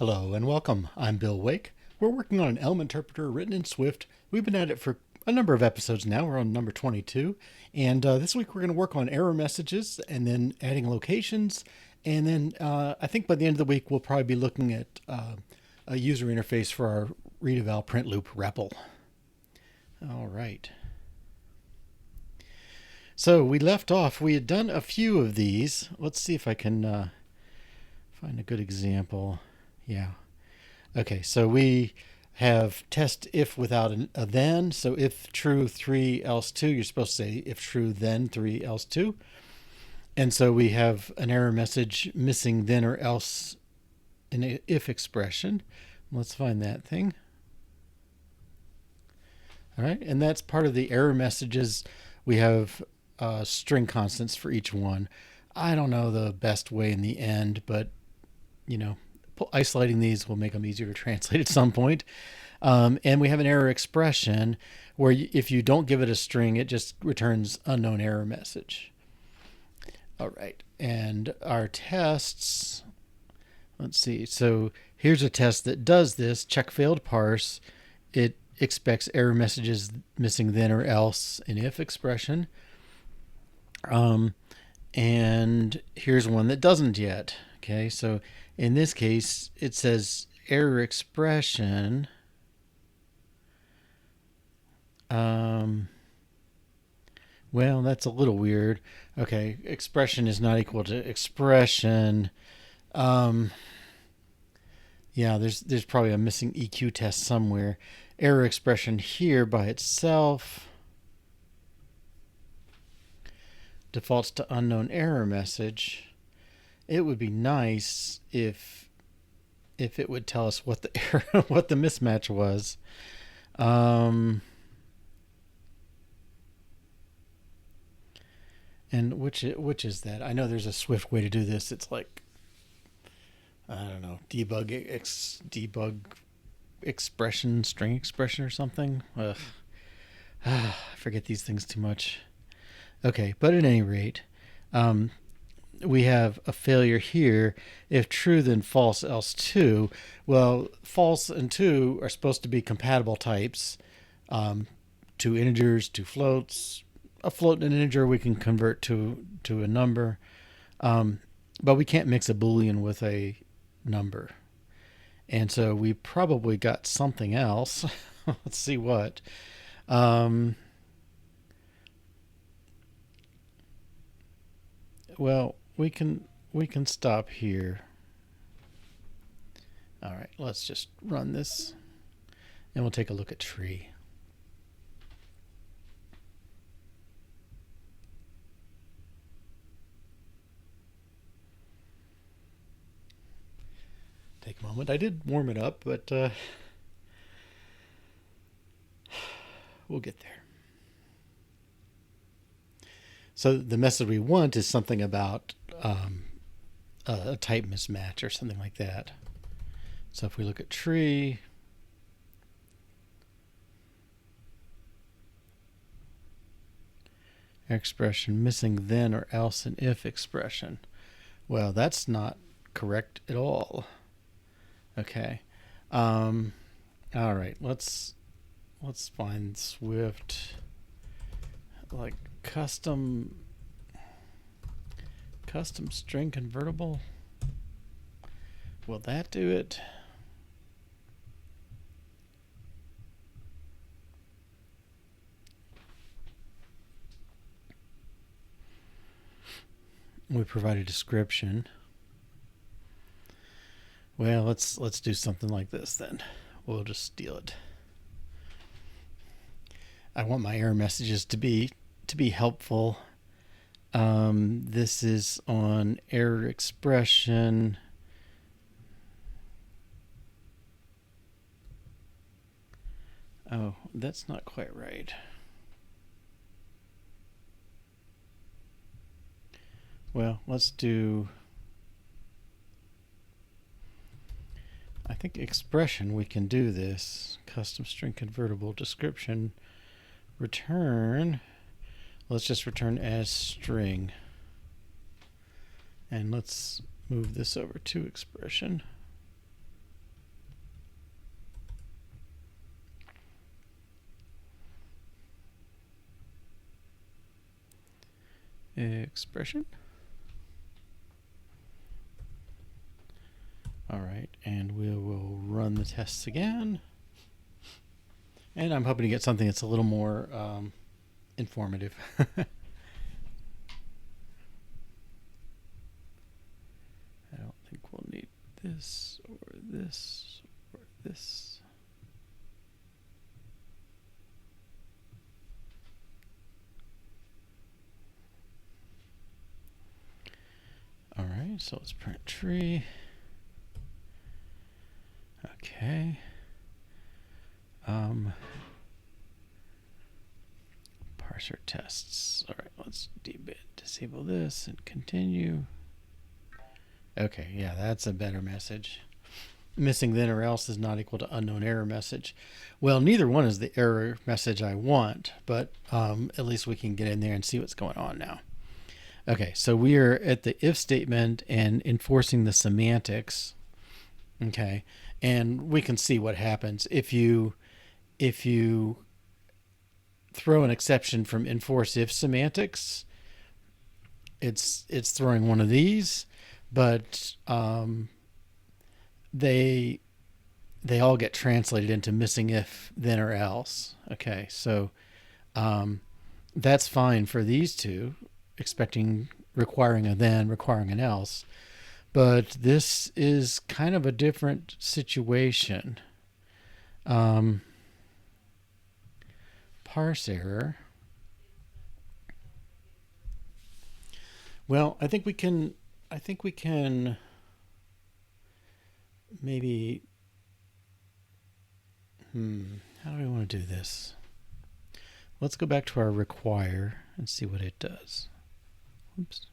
Hello and welcome. I'm Bill Wake. We're working on an Elm interpreter written in Swift. We've been at it for a number of episodes now. We're on number 22. And this week we're going to work on error messages and then adding locations. And then I think by the end of the week we'll probably be looking at a user interface for our read eval print loop REPL. All right. So we left off. We had done a few of these. Let's see if I can find a good example. Yeah. Okay, so we have test if without a then. So if true 3 else 2, you're supposed to say if true then 3 else 2. And so we have an error message missing then or else in an if expression. Let's find that thing. All right, and that's part of the error messages. We have string constants for each one. I don't know the best way in the end, but you know, isolating these will make them easier to translate at some point. And we have an error expression where if you don't give it a string, it just returns unknown error message. All right, and our tests, let's see. So here's a test that does this, check failed parse. It expects error messages missing then or else in if expression. And here's one that doesn't yet. Okay, so in this case, it says error expression. Well, that's a little weird. Okay, expression is not equal to expression. Yeah, there's probably a missing EQ test somewhere. Error expression here by itself defaults to unknown error message. It would be nice if it would tell us what the error, what the mismatch was. And which is that? I know there's a Swift way to do this. It's like, I don't know, debug expression, string expression or something. I forget these things too much. Okay, but at any rate, we have a failure here. If true, then false, else 2. Well, false and 2 are supposed to be compatible types. 2 integers, 2 floats. A float and an integer we can convert to a number. But we can't mix a Boolean with a number. And so we probably got something else. Let's see what. Well, we can stop here. All right, let's just run this and we'll take a look at tree. Take a moment. I did warm it up, but we'll get there. So the message we want is something about a type mismatch or something like that. So if we look at tree, expression missing then or else in if expression. Well, that's not correct at all. Okay. All right. Let's find Swift like custom string convertible. Will that do it? We provide a description. Well, let's do something like this then. We'll just steal it. I want my error messages to be helpful. This is on error expression. Oh, that's not quite right. Well, let's do, I think expression, we can do this. Custom string convertible description return. Let's just return as string. And let's move this over to expression. expression. All right, and we will run the tests again. And I'm hoping to get something that's a little more informative. I don't think we'll need this or this or this. All right, so let's print tree. Okay. Parser tests. All right, let's disable this and continue. Okay, yeah, that's a better message. Missing then or else is not equal to unknown error message. Well, neither one is the error message I want, but at least we can get in there and see what's going on now. Okay, so we are at the if statement and enforcing the semantics. Okay, and we can see what happens if you throw an exception from enforce if semantics. It's throwing one of these, but they all get translated into missing if then or else. Okay, so that's fine for these two, requiring a then, requiring an else. But this is kind of a different situation. Parse error. Well, I think we can maybe, how do we want to do this? Let's go back to our require and see what it does. Oops.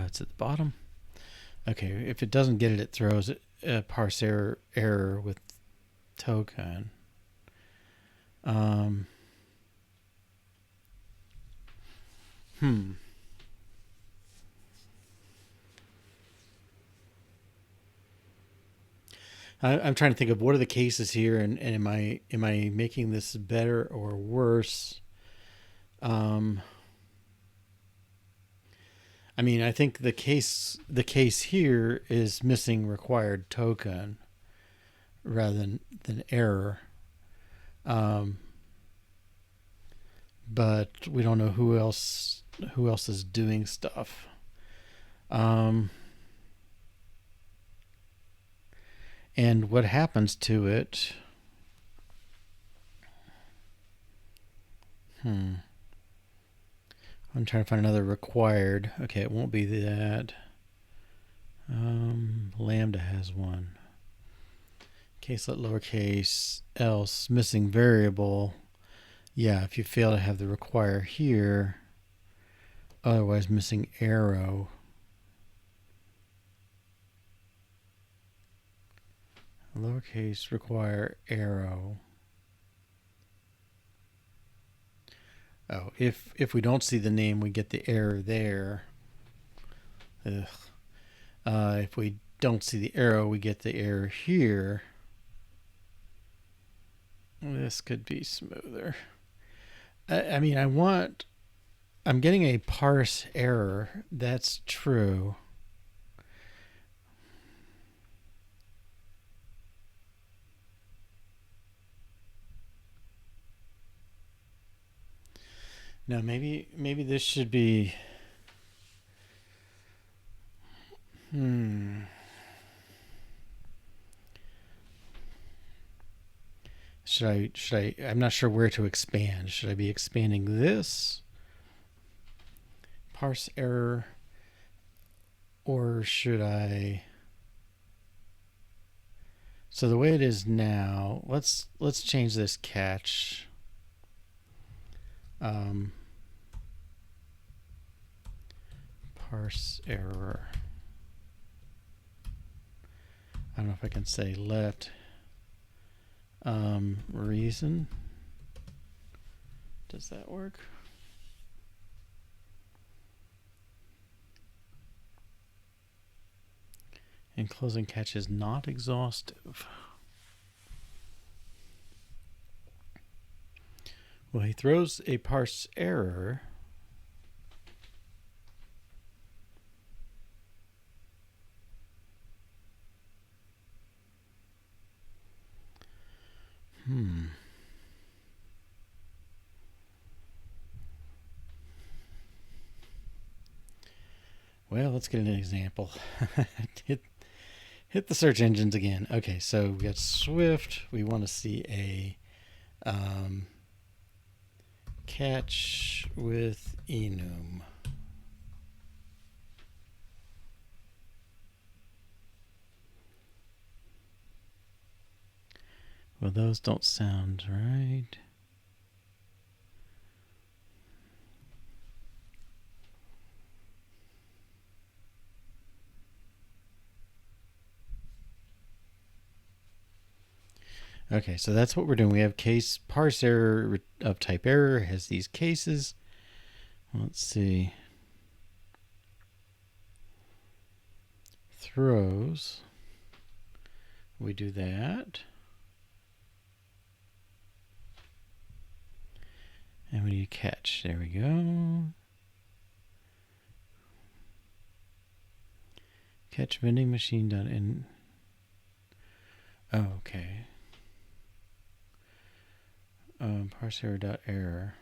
It's at the bottom. Okay, if it doesn't get it, it throws a parse error with token. I'm trying to think of what are the cases here, and am I making this better or worse? I mean, I think the case here is missing required token rather than error. But we don't know who else is doing stuff. And what happens to it? I'm trying to find another required. Okay, it won't be that. Lambda has one. Caselet lowercase else missing variable. Yeah, if you fail to have the require here, otherwise missing arrow. Lowercase require arrow. Oh, if we don't see the name, we get the error there. Ugh. If we don't see the arrow, we get the error here. This could be smoother. I mean, I'm getting a parse error. That's true. Now, maybe this should be... Should I, I'm not sure where to expand. Should I be expanding this? Parse error. Or should I... So the way it is now, let's change this catch. Parse error. I don't know if I can say let reason. Does that work? And closing catch is not exhaustive. Well, he throws a parse error. Well, let's get an example. hit the search engines again. Okay, so we got Swift. We want to see a catch with enum. Well, those don't sound right. Okay, so that's what we're doing. We have case parse error of type error has these cases. Let's see. Throws. We do that. And we need catch. There we go. Catch vending machine done in. Oh, okay. Parse error dot error.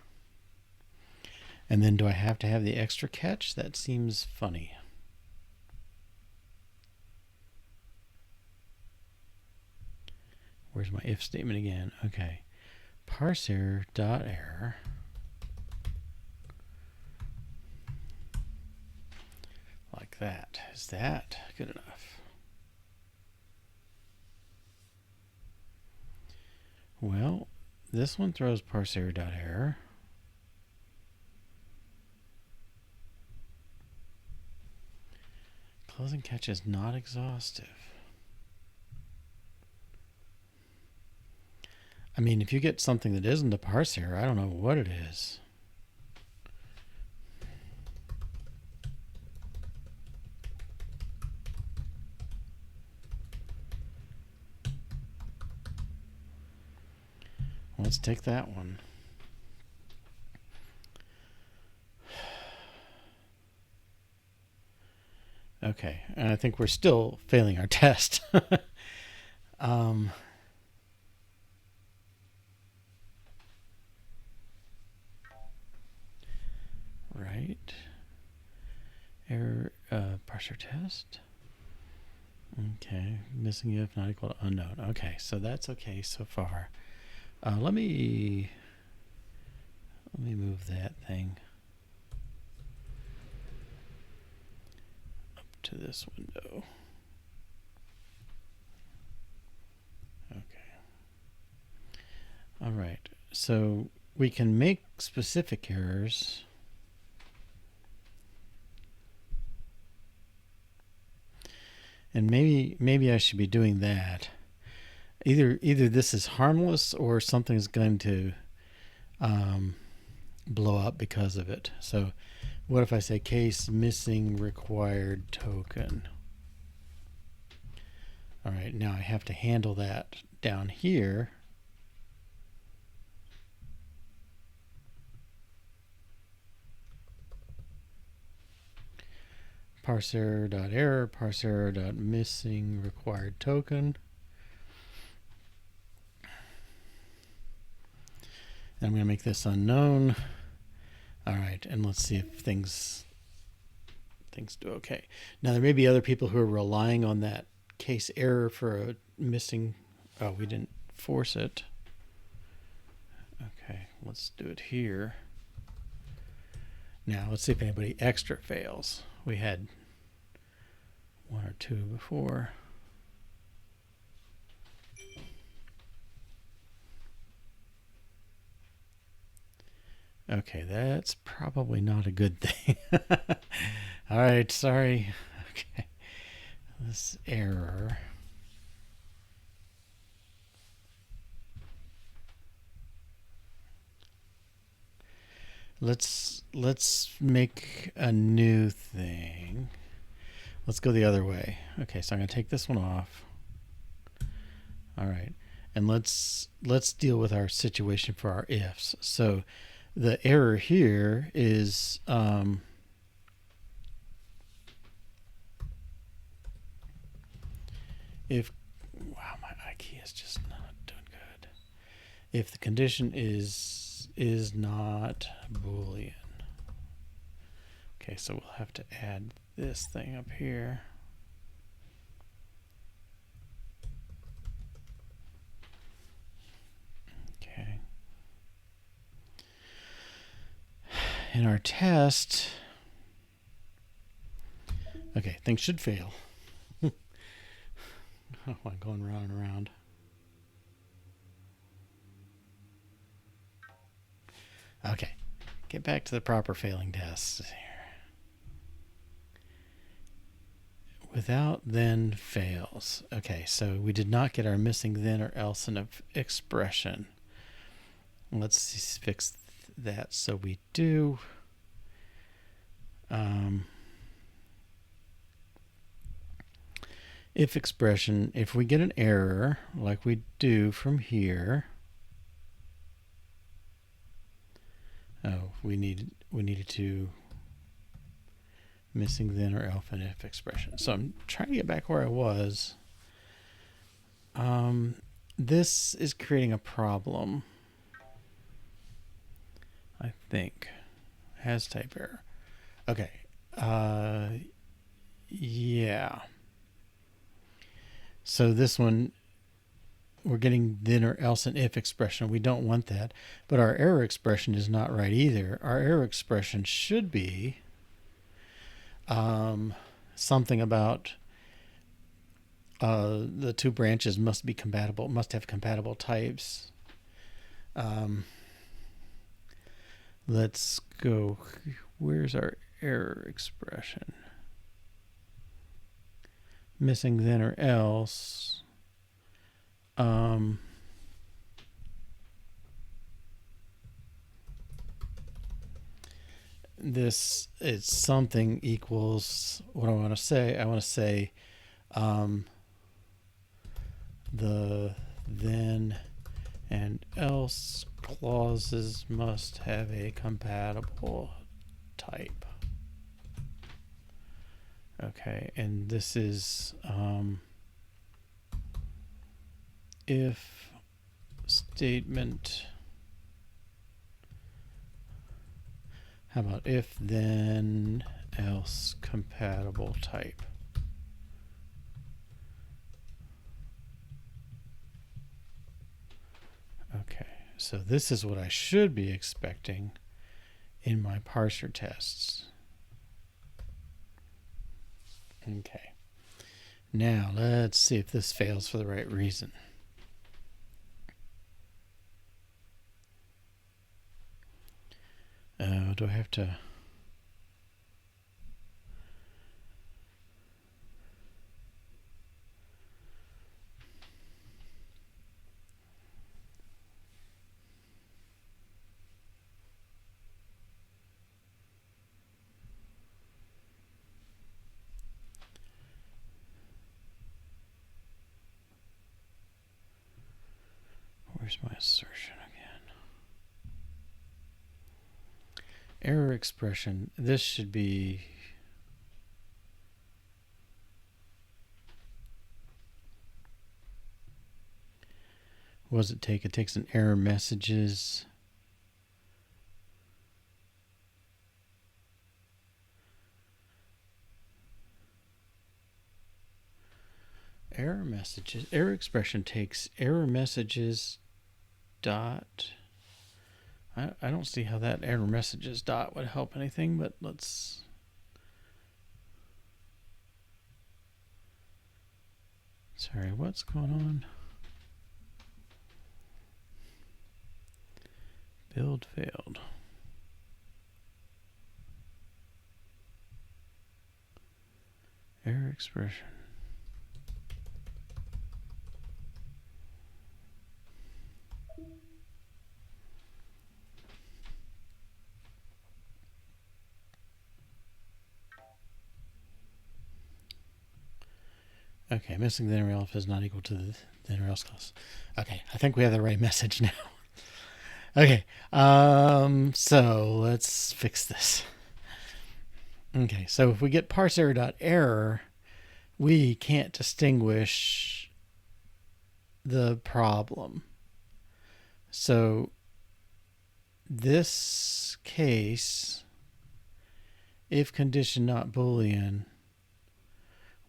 And then do I have to have the extra catch? That seems funny. Where's my if statement again? Okay. Parse error dot error. Like that. Is that good enough? Well, this one throws parse error dot error. Closing catch is not exhaustive. I mean, if you get something that isn't a parse error, I don't know what it is. Let's take that one. Okay, and I think we're still failing our test. Right. Error, parser test. Okay, missing if not equal to unknown. Okay, so that's okay so far. Let me move that thing up to this window. Okay. All right. So we can make specific errors. And maybe I should be doing that. Either this is harmless or something's going to blow up because of it. So what if I say case missing required token? All right, now I have to handle that down here. Parser.error, parser.missing required token. And I'm going to make this unknown. All right, and let's see if things do okay. Now there may be other people who are relying on that case error for a missing. Oh, we didn't force it. Okay, let's do it here. Now let's see if anybody extra fails. We had one or two before. Okay, that's probably not a good thing. All right, sorry. Okay, this error. Let's make a new thing. Let's go the other way. Okay, so I'm going to take this one off. All right. And let's deal with our situation for our ifs. So the error here is if, wow, my IKEA is just not doing good. If the condition is not Boolean. Okay, so we'll have to add this thing up here. Okay. In our test, okay, things should fail. Oh, I'm going round and around. Okay, get back to the proper failing tests here. Without then fails. Okay, so we did not get our missing then or else in an expression. Let's fix that so we do. If expression, if we get an error like we do from here, we needed to missing then or else and if expression. So I'm trying to get back where I was. This is creating a problem, I think. Has type error. Okay. Yeah. So this one, we're getting then or else and if expression. We don't want that. But our error expression is not right either. Our error expression should be something about the two branches must be compatible, must have compatible types. Let's go. Where's our error expression? Missing then or else. This is something equals, what do I want to say? I want to say the then and else clauses must have a compatible type. Okay, and this is if statement. How about if then else compatible type? Okay, so this is what I should be expecting in my parser tests. Okay, now let's see if this fails for the right reason. Do I have to? Where's my assertion again? Error expression. This should be what does it take? It takes an error messages. Error messages. Error expression takes error messages dot. I don't see how that error messages dot would help anything, but let's. Sorry, what's going on? Build failed. Error expression. Okay, missing the inner elf is not equal to the inner else class. Okay, I think we have the right message now. Okay, so let's fix this. Okay, so if we get parser.error, we can't distinguish the problem. So this case, if condition not Boolean,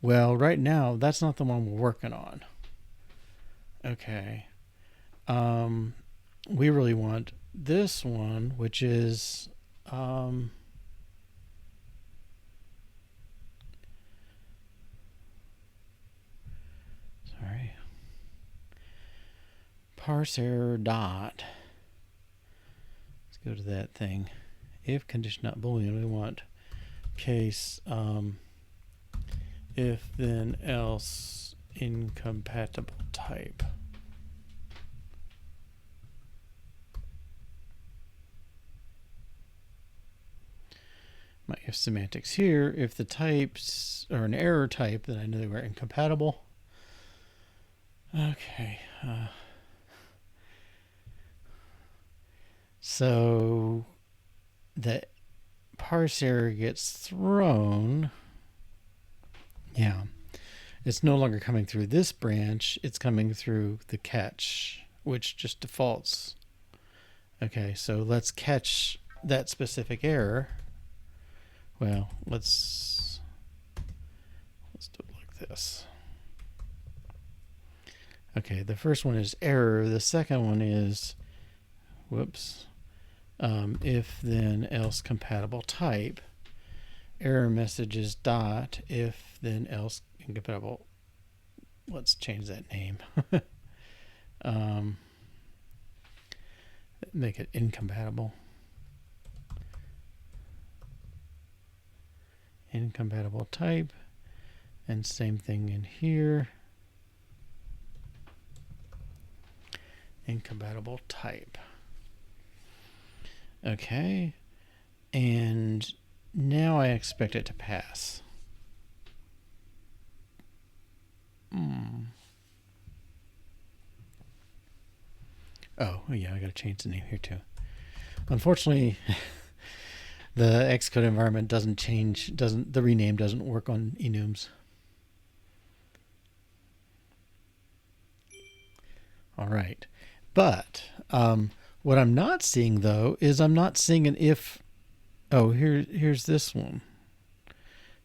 well, right now, that's not the one we're working on. Okay. We really want this one, which is sorry. Parser dot. Let's go to that thing. If condition not Boolean, we want case if then else incompatible type. My if semantics here, if the types are an error type, then I know they were incompatible. Okay. So the parser gets thrown. Yeah. It's no longer coming through this branch. It's coming through the catch, which just defaults. Okay, so let's catch that specific error. Well, let's do it like this. Okay, the first one is error. The second one is, whoops, if then else compatible type. Error message is dot if then else incompatible. Let's change that name. Make it incompatible. Incompatible type. And same thing in here. Incompatible type. Okay. And now I expect it to pass. Oh, yeah, I got to change the name here too. Unfortunately, the Xcode environment the rename doesn't work on enums. All right. But what I'm not seeing though is I'm not seeing an if. Oh, here's this one.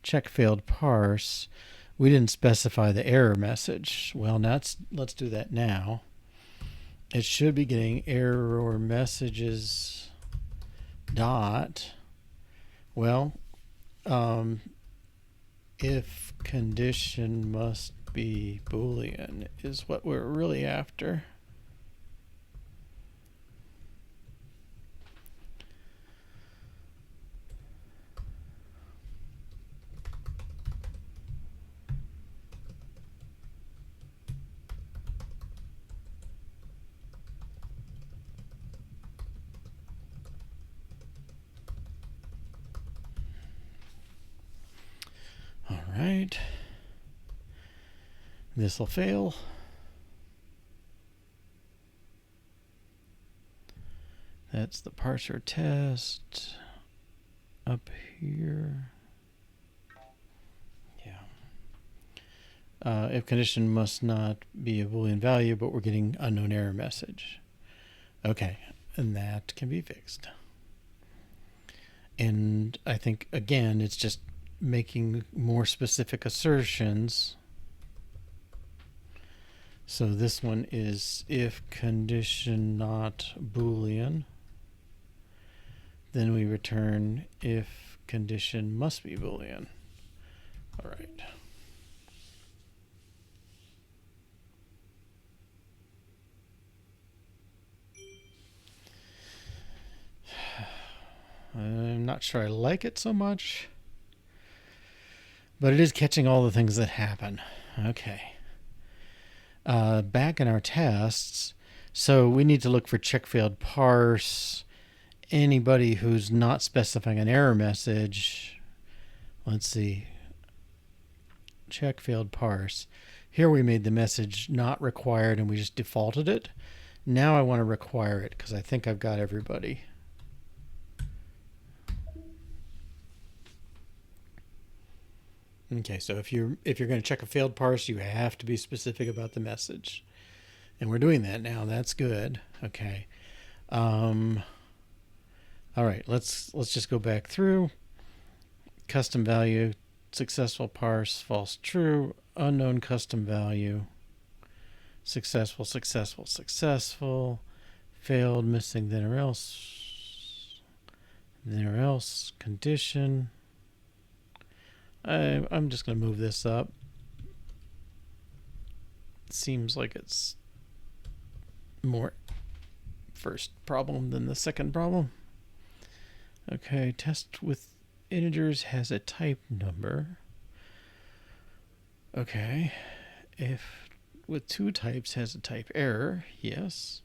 Check failed parse. We didn't specify the error message. Well, let's do that now. It should be getting error messages dot. Well, if condition must be Boolean is what we're really after. All right. This will fail. That's the parser test up here. Yeah. If condition must not be a Boolean value, but we're getting unknown error message. Okay, and that can be fixed. And I think, again, it's just making more specific assertions. So this one is if condition not Boolean, then we return if condition must be Boolean. All right. I'm not sure I like it so much, but it is catching all the things that happen. Okay. Back in our tests, so we need to look for check failed parse. Anybody who's not specifying an error message, let's see. check failed parse. Here we made the message not required and we just defaulted it. Now I want to require it because I think I've got everybody. Okay, so if you're going to check a failed parse, you have to be specific about the message, and we're doing that now. That's good. Okay. All right. Let's just go back through. Custom value, successful parse, false true, unknown custom value, successful, successful, successful, failed, missing, then or else, condition. I'm just going to move this up. It seems like it's more first problem than the second problem. Okay, test with integers has a type number. Okay, if with two types has a type error, yes.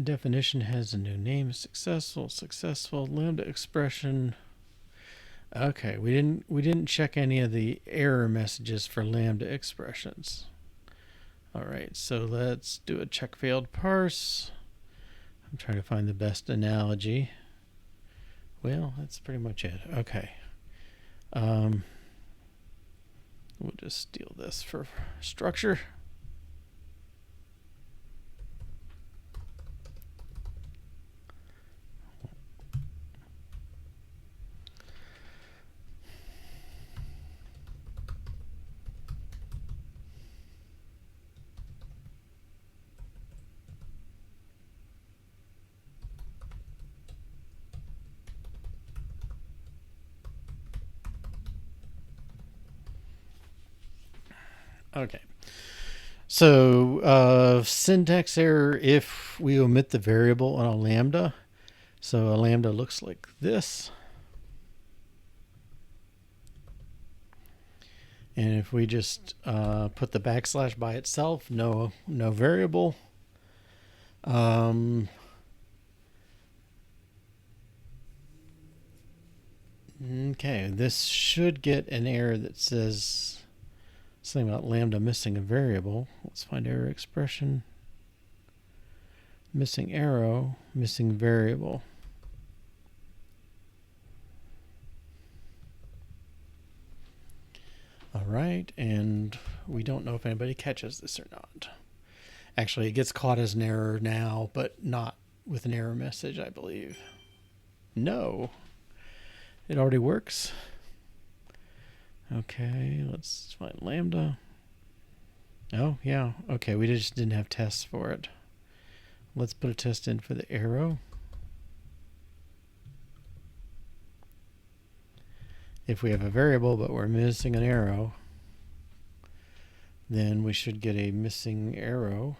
Definition has a new name, successful, lambda expression. Okay, we didn't check any of the error messages for lambda expressions. All right, so let's do a check failed parse. I'm trying to find the best analogy. Well, that's pretty much it. Okay. We'll just steal this for structure. Okay. So syntax error if we omit the variable on a lambda. So a lambda looks like this. And if we just put the backslash by itself, no variable. Okay, this should get an error that says something about lambda missing a variable. Let's find error expression. Missing arrow, missing variable. All right, and we don't know if anybody catches this or not. Actually, it gets caught as an error now, but not with an error message, I believe. No, it already works. Okay, let's find lambda. Oh, yeah. Okay, we just didn't have tests for it. Let's put a test in for the arrow. If we have a variable but we're missing an arrow, then we should get a missing arrow.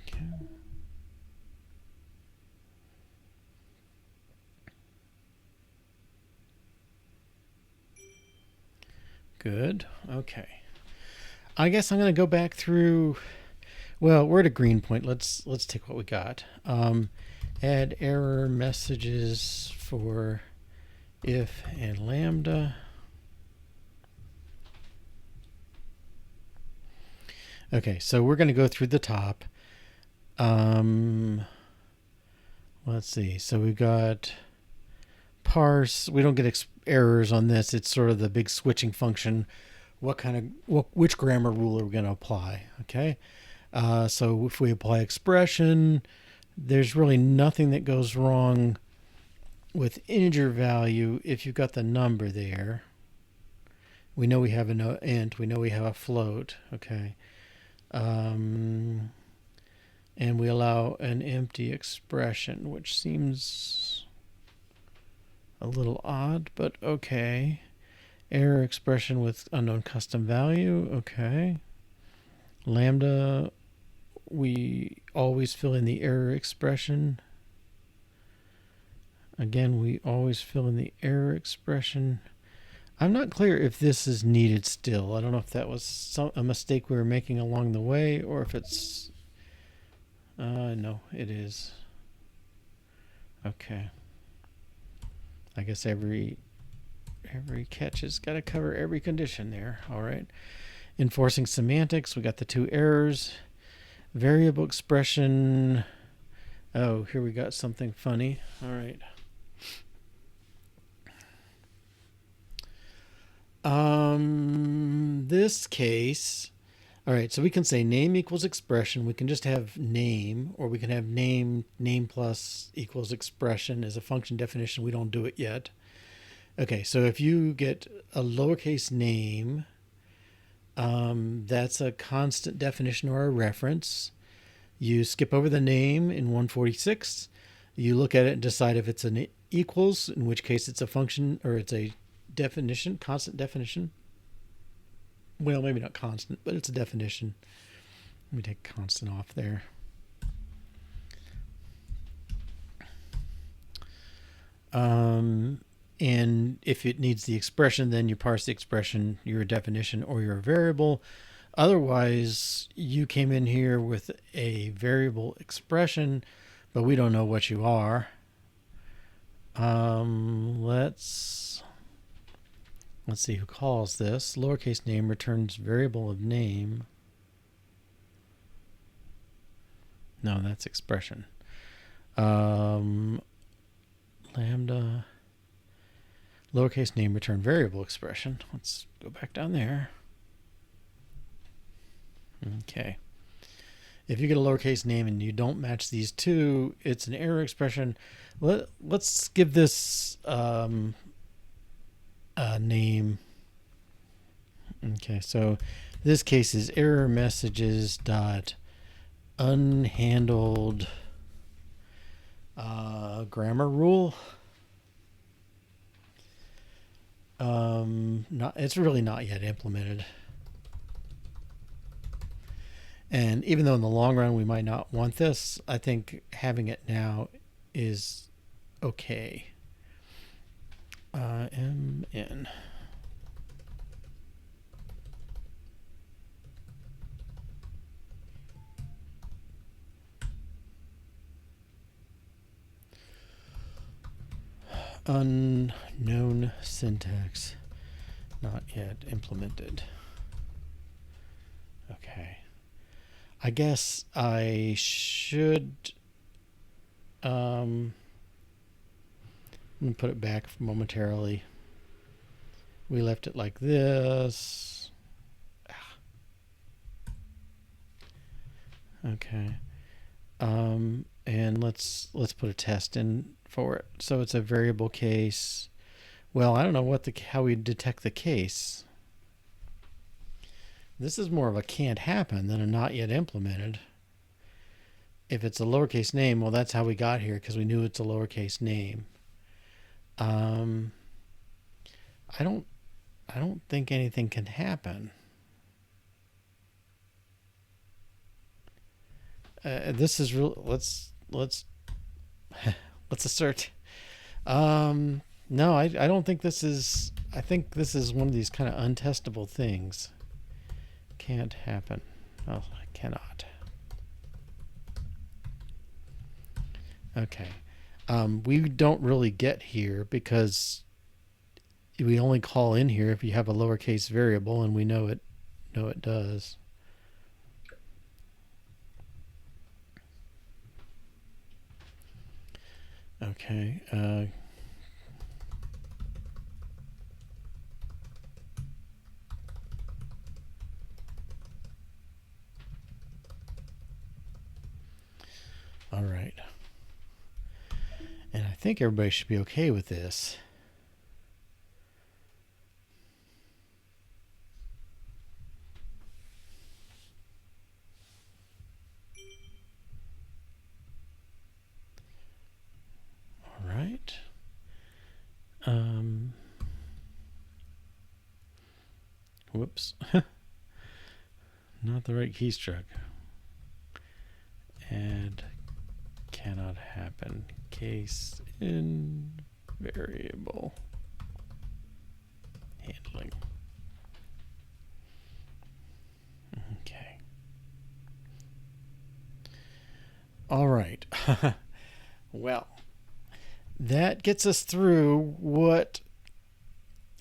Okay. Good. Okay. I guess I'm going to go back through. Well, we're at a green point. Let's take what we got. Add error messages for if and lambda. Okay, so we're going to go through the top. Let's see. So we've got parse. We don't get errors on this. It's sort of the big switching function. Which grammar rule are we going to apply? Okay. So if we apply expression, there's really nothing that goes wrong with integer value if you've got the number there. We know we have an int. We know we have a float. Okay. And we allow an empty expression, which seems a little odd, but okay. Error expression with unknown custom value. Okay. Lambda, we always fill in the error expression. Again, we always fill in the error expression. I'm not clear if this is needed still. I don't know if that was a mistake we were making along the way or if it's No, it is. Okay. I guess every catch has got to cover every condition there. All right. Enforcing semantics, we got the two errors. Variable expression. Oh, here we got something funny. All right. This case. All right, so we can say name equals expression. We can just have name, or we can have name plus equals expression as a function definition. We don't do it yet. Okay, so if you get a lowercase name, that's a constant definition or a reference. You skip over the name in 146. You look at it and decide if it's an equals, in which case it's a function or it's a definition, constant definition. Well, maybe not constant, but it's a definition. Let me take constant off there. And if it needs the expression, then you parse the expression, you're a definition or you're a variable. Otherwise, you came in here with a variable expression, but we don't know what you are. Let's see who calls this. Lowercase name returns variable of name. No, that's expression. Lambda lowercase name return variable expression. Let's go back down there. Okay. If you get a lowercase name and you don't match these two, it's an error expression. Let's give this a name. Okay, so this case is error messages dot unhandled grammar rule. It's really not yet implemented. And even though in the long run we might not want this, I think having it now is okay. MN. Unknown syntax, not yet implemented. Okay. I guess I should I'm going to put it back momentarily. We left it like this. Okay. And let's put a test in for it. So it's a variable case. Well, I don't know how we detect the case. This is more of a can't happen than a not yet implemented. If it's a lowercase name, well, that's how we got here because we knew it's a lowercase name. I don't think anything can happen. This is real. Let's assert. No, I don't think this is. I think this is one of these kind of untestable things. Can't happen. Oh, I cannot. Okay. We don't really get here because we only call in here if you have a lowercase variable, and we know it does. Okay. All right. And I think everybody should be okay with this. All right. Whoops. Not the right keystroke. Add cannot happen. Case in variable handling. Okay. All right. Well, that gets us through what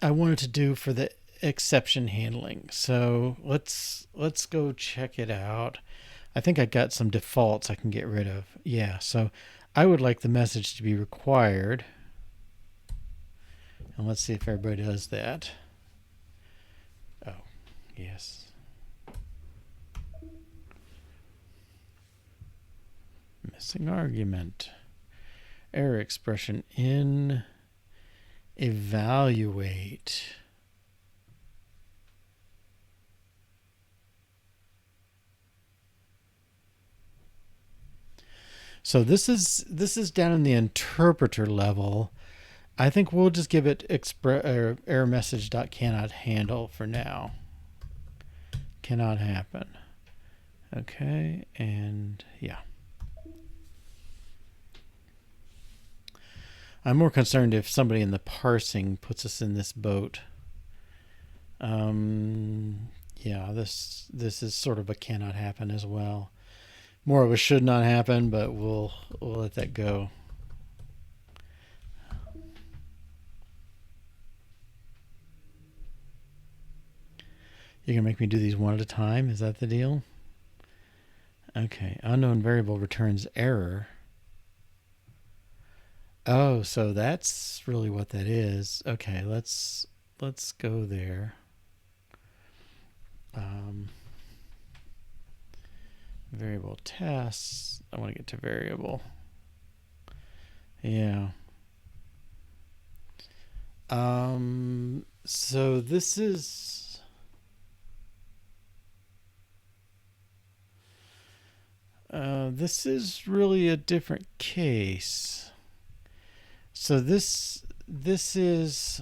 I wanted to do for the exception handling. So let's go check it out. I think I got some defaults I can get rid of. Yeah, so I would like the message to be required. And let's see if everybody does that. Oh, yes. Missing argument. Error expression in evaluate. So this is down in the interpreter level. I think we'll just give it error message cannot handle for now. Cannot happen. Okay, and yeah. I'm more concerned if somebody in the parsing puts us in this boat. Yeah, this is sort of a cannot happen as well. More of a should not happen, but we'll let that go. You're gonna make me do these one at a time? Is that the deal? Okay, unknown variable returns error. Oh, so that's really what that is. Okay, let's go there. Variable tests. I want to get to variable. Yeah. So this is really a different case. So this is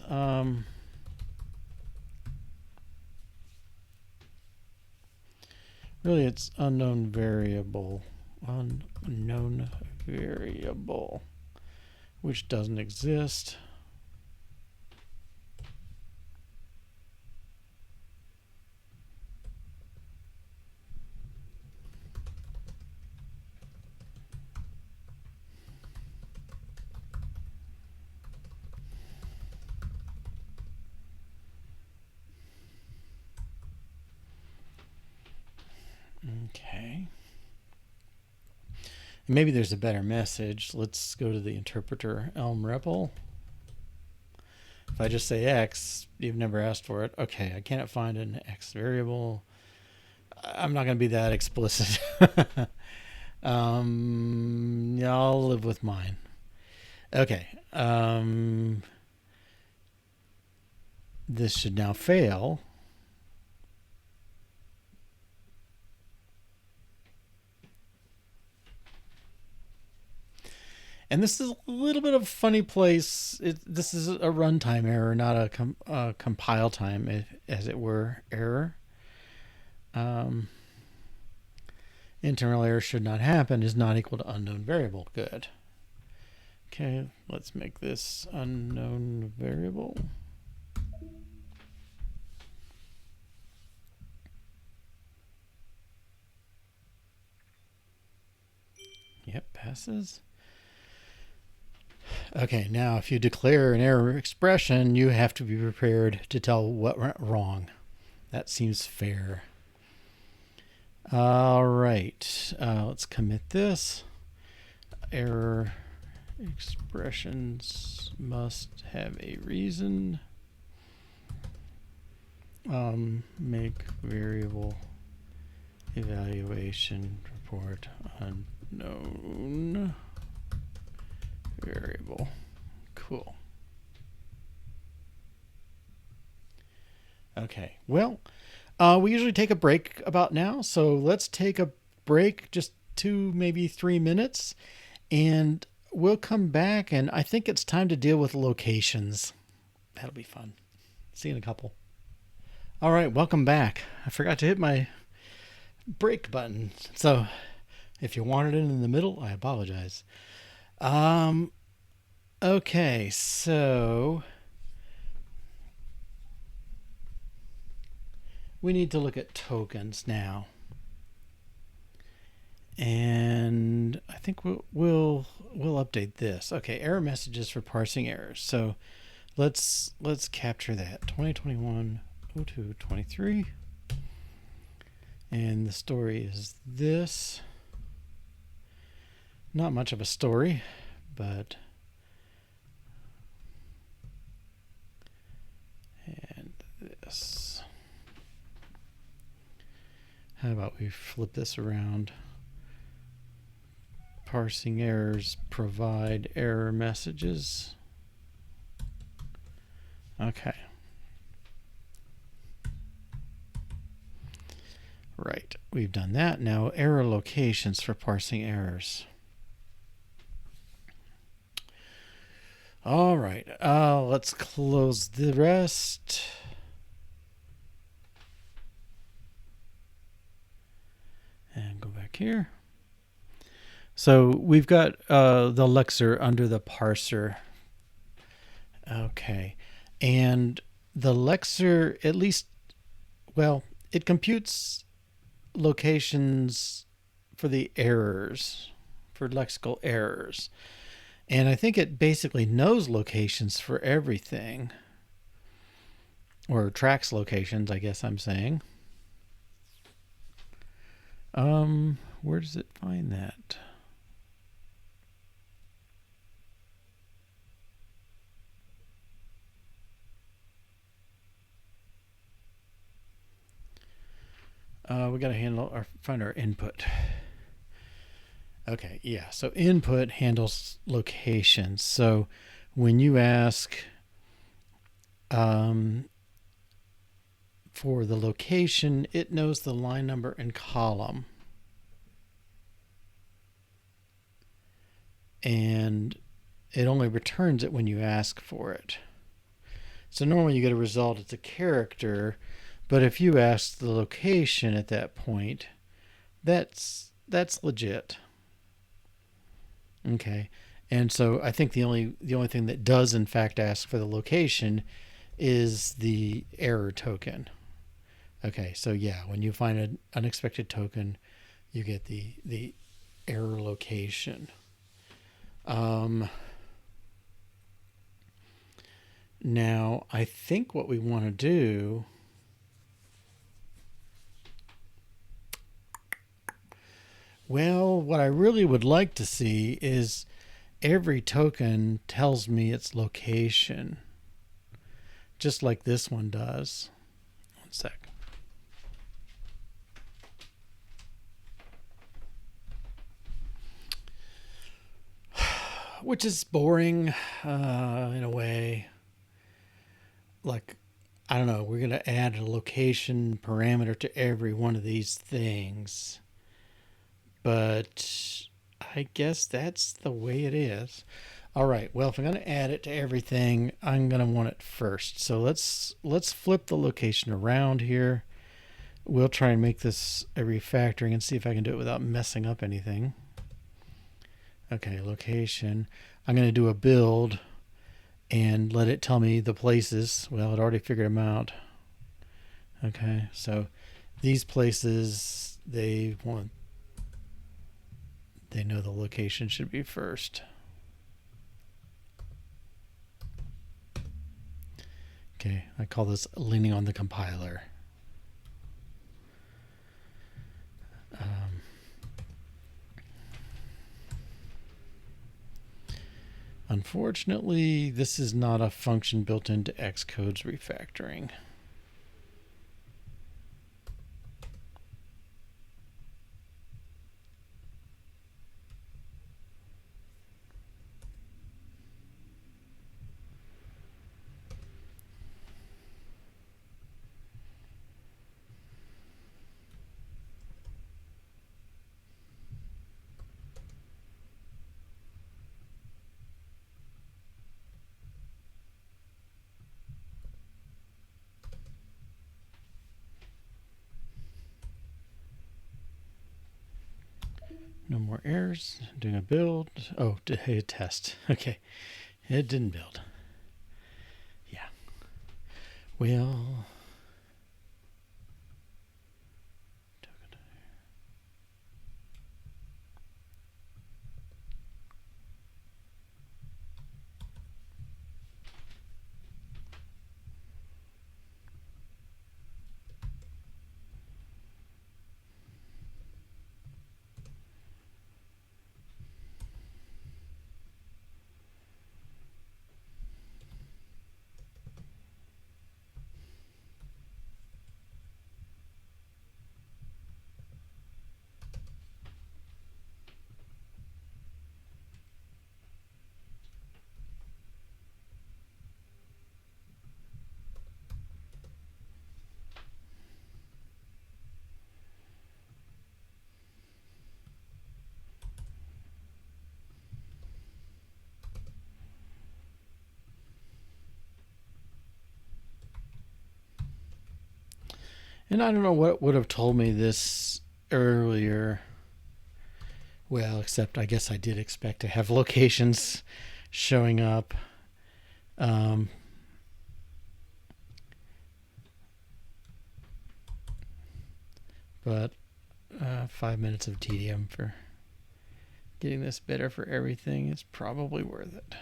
really it's unknown variable, which doesn't exist. Okay. Maybe there's a better message. Let's go to the interpreter Elm REPL. If I just say X, you've never asked for it. Okay, I cannot find an X variable. I'm not going to be that explicit. Yeah, I'll live with mine. Okay. This should now fail. And this is a little bit of a funny place. This is a runtime error, not a compile time, as it were, error. Internal error should not happen is not equal to unknown variable. Good. Okay, let's make this unknown variable. Yep, passes. Okay, now if you declare an error expression, you have to be prepared to tell what went wrong. That seems fair. All right, let's commit this. Error expressions must have a reason. Make variable evaluation report unknown variable. Cool. Okay, well, we usually take a break about now, so let's take a break, just 2, maybe 3 minutes, and we'll come back, and I think it's time to deal with locations. That'll be fun. See you in a couple. All right, welcome back. I forgot to hit my break button, so if you wanted it in the middle, I apologize. Okay, so we need to look at tokens now. And I think we'll update this. Okay, error messages for parsing errors. So let's capture that 2021-02-23. And the story is this. Not much of a story, but and this. How about we flip this around? Parsing errors provide error messages. Okay. Right, we've done that. Now error locations for parsing errors. All right, let's close the rest. And go back here. So we've got the lexer under the parser. Okay. And the lexer, at least, well, it computes locations for the errors, for lexical errors. And I think it basically knows locations for everything. Or tracks locations, I guess I'm saying. Where does it find that? We got to find our input. Okay, yeah. So input handles locations. So when you ask for the location, it knows the line number and column. And it only returns it when you ask for it. So normally you get a result, it's a character, but if you ask the location at that point, that's legit. Okay. And so I think the only thing that does in fact ask for the location is the error token. Okay, so yeah, when you find an unexpected token, you get the error location. Now, I think what we want to do, well, what I really would like to see is every token tells me its location, just like this one does. One sec. Which is boring in a way. Like, I don't know, we're going to add a location parameter to every one of these things. But I guess that's the way it is. All right, well, if I'm going to add it to everything, I'm going to want it first. So let's flip the location around here. We'll try and make this a refactoring and see if I can do it without messing up anything. Okay, location. I'm going to do a build and let it tell me the places. Well, it already figured them out. Okay, so these places, they know the location should be first. Okay, I call this leaning on the compiler. Unfortunately, this is not a function built into Xcode's refactoring. No more errors. Doing a build. Oh, a test. Okay. It didn't build. Yeah. Well. And I don't know what would have told me this earlier. Well, except I guess I did expect to have locations showing up. But 5 minutes of tedium for getting this better for everything is probably worth it.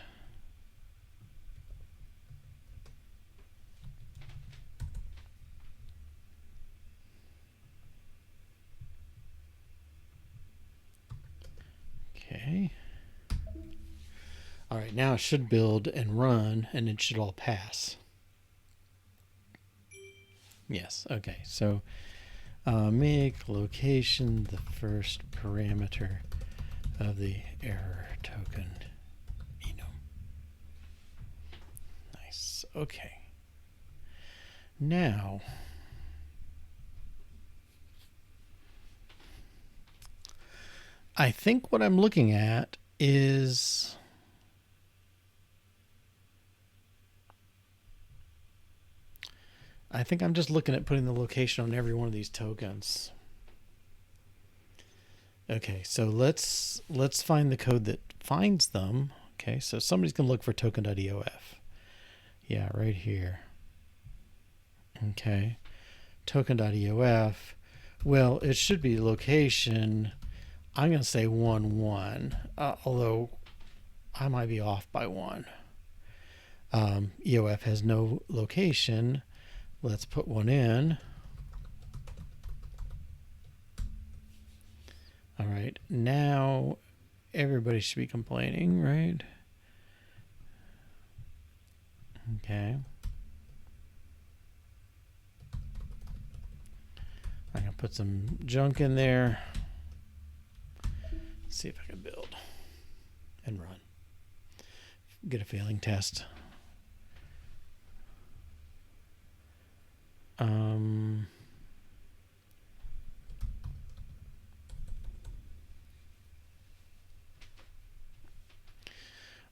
Okay. All right, now it should build and run, and it should all pass. Yes, okay. So make location the first parameter of the error token. Nice. Okay. Now, I think what I'm looking at is I think I'm just looking at putting the location on every one of these tokens. Okay, so let's find the code that finds them. Okay, so somebody's going to look for token.eof. Yeah, right here. Okay, token.eof. Well, it should be location. I'm going to say 1, 1, although I might be off by 1. EOF has no location. Let's put 1 in. All right, now everybody should be complaining, right? Okay. I'm going to put some junk in there. See if I can build and run. Get a failing test.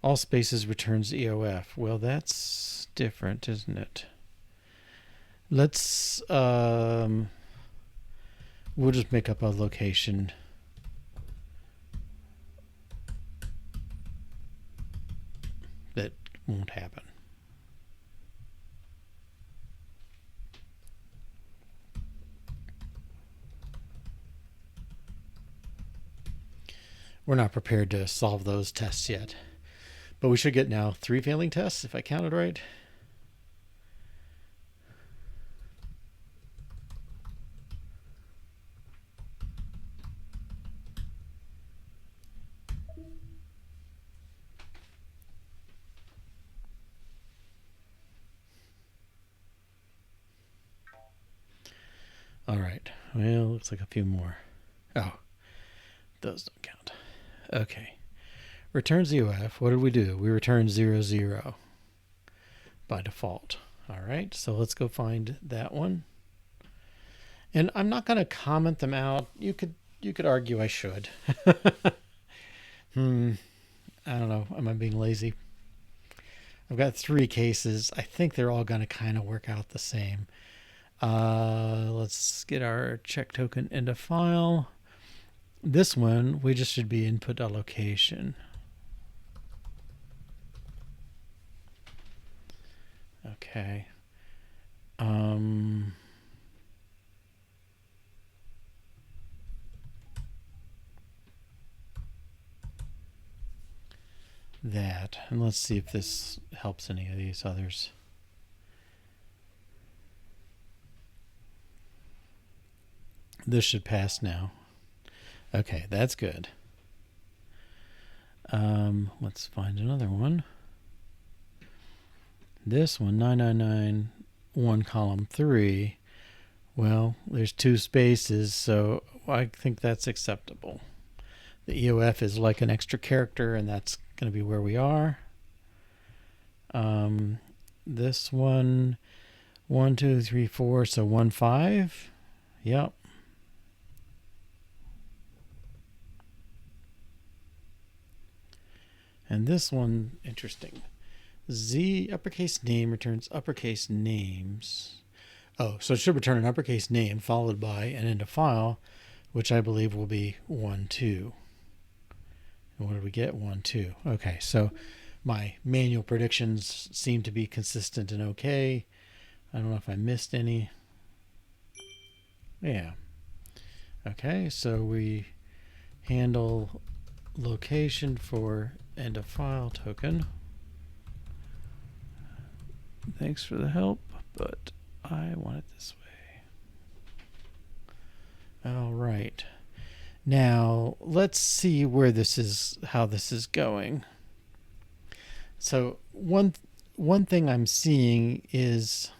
All spaces returns EOF. Well, that's different, isn't it? Let's we'll just make up a location. That won't happen. We're not prepared to solve those tests yet. But we should get now 3 failing tests, if I counted right. All right. Well, looks like a few more. Oh, those don't count. Okay. Returns EOF. What did we do? We returned 0, 0 by default. All right. So let's go find that one. And I'm not going to comment them out. You could argue I should. I don't know. Am I being lazy? I've got 3 cases. I think they're all going to kind of work out the same. Let's get our check token into file. This one, we just should be input.location. Okay. That, and let's see if this helps any of these others. This should pass now. Okay, that's good. Let's find another one. This one, 9991 column 3. Well, there's 2 spaces, so I think that's acceptable. The EOF is like an extra character, and that's going to be where we are. This one, 1, 2, 3, 4, so 1, 5. Yep. And this one, interesting. Z uppercase name returns uppercase names. Oh, so it should return an uppercase name followed by an end of file, which I believe will be 1, 2. And what did we get? 1, 2. Okay, so my manual predictions seem to be consistent and okay. I don't know if I missed any. Yeah. Okay, so we handle location for end of file token. Thanks for the help, but I want it this way. All right. Now let's see where this is, how this is going. So one thing I'm seeing is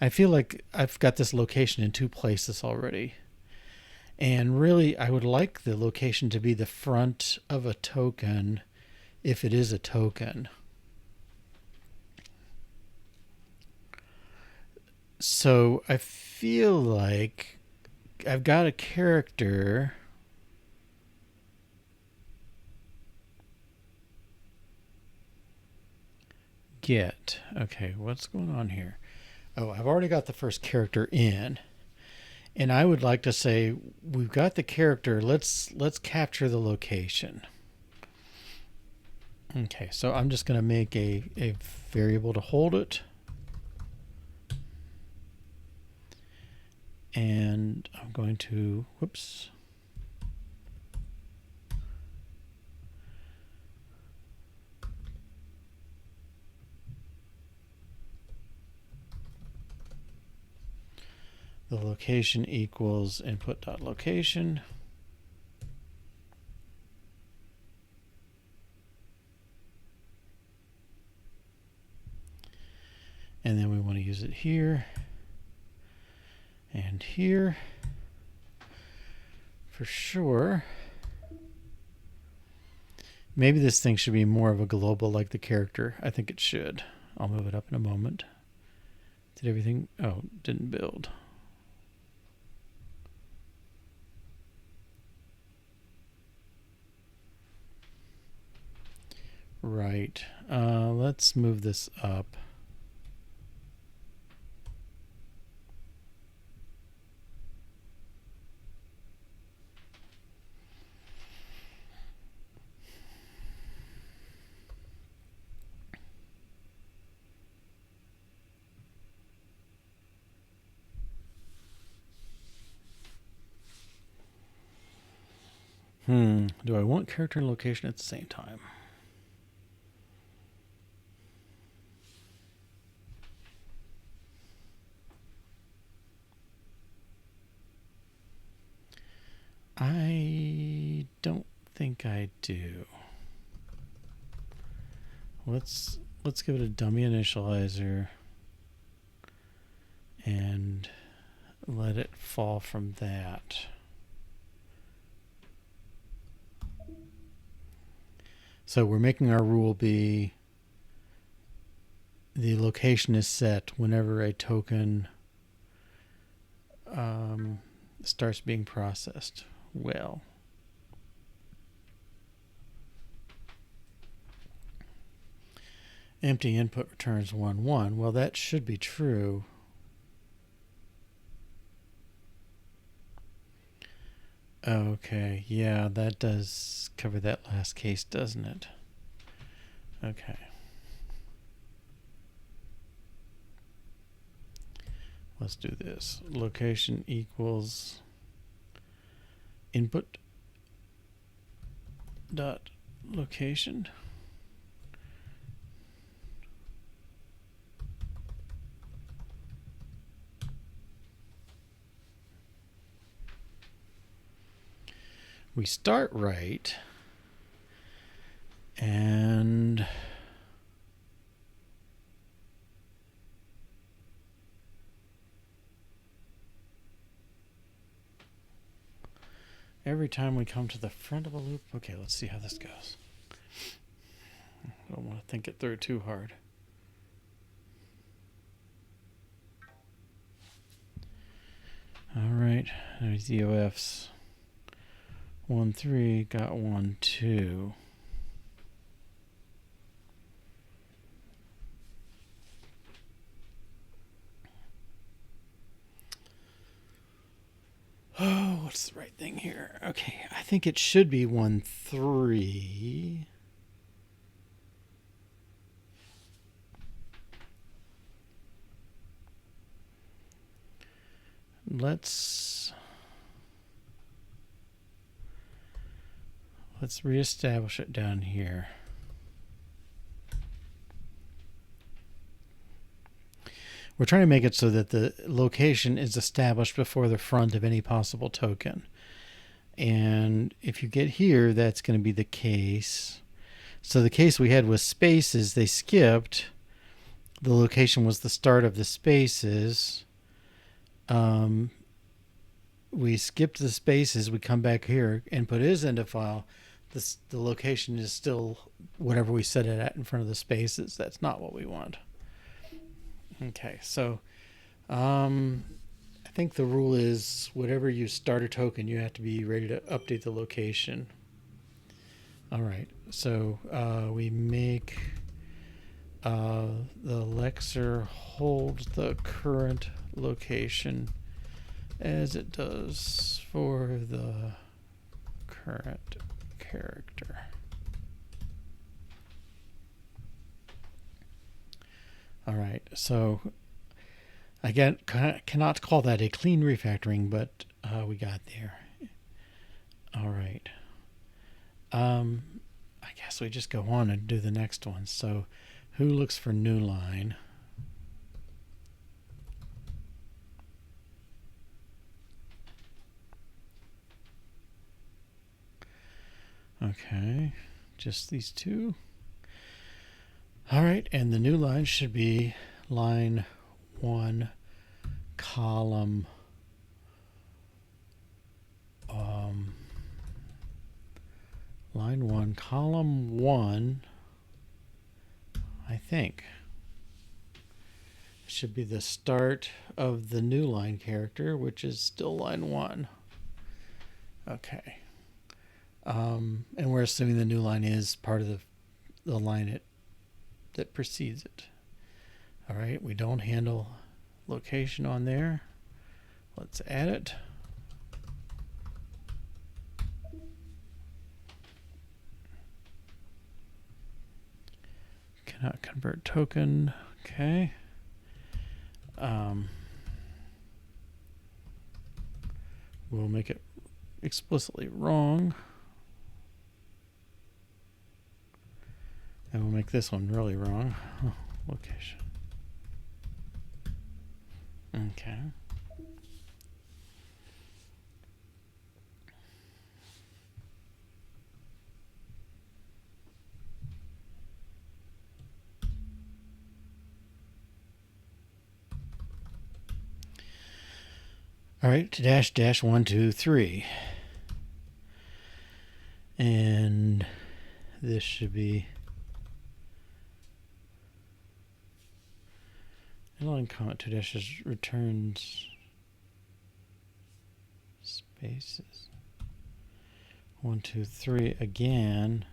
I feel like I've got this location in two places already. And really, I would like the location to be the front of a token if it is a token. So I feel like I've got a character get. Okay, what's going on here? Oh, I've already got the first character in. And I would like to say we've got the character, let's capture the location. Okay, so I'm just going to make a variable to hold it. And I'm going to, whoops. The location equals input.location. And then we want to use it here and here for sure. Maybe this thing should be more of a global like the character. I think it should. I'll move it up in a moment. Did everything? Oh, didn't build. Right. Let's move this up. Do I want character and location at the same time? I don't think I do. Let's give it a dummy initializer and let it fall from that. So we're making our rule be the location is set whenever a token starts being processed. Well, empty input returns 1, 1. Well, that should be true. Okay, yeah, that does cover that last case, doesn't it? Okay. Let's do this. Location equals input dot location. We start right, and every time we come to the front of a loop, okay, let's see how this goes. I don't want to think it through too hard. All right, there's the OFs. 1, 3, got 1, 2. Oh, what's the right thing here? Okay, I think it should be 1.3. Let's reestablish it down here. We're trying to make it so that the location is established before the front of any possible token. And if you get here, that's going to be the case. So the case we had with spaces, they skipped. The location was the start of the spaces. We skipped the spaces. We come back here and put is into file. The location is still whatever we set it at in front of the spaces. That's not what we want. Okay, so I think the rule is whatever you start a token, you have to be ready to update the location. All right, so we make the lexer hold the current location as it does for the current character. All right, so I cannot call that a clean refactoring, but we got there. All right. I guess we just go on and do the next one. So who looks for new line? Okay, just these two. All right, and the new line should be line 1, column line 1, column 1, I think. Should be the start of the new line character, which is still line 1. Okay. And we're assuming the new line is part of the line that precedes it. All right, we don't handle location on there. Let's add it. Cannot convert token. Okay. We'll make it explicitly wrong. And we'll make this one really wrong. Oh, location. Okay. All right, dash 1, 2, 3. And this should be inline comment 2 dashes returns spaces. 1, 2, 3 again.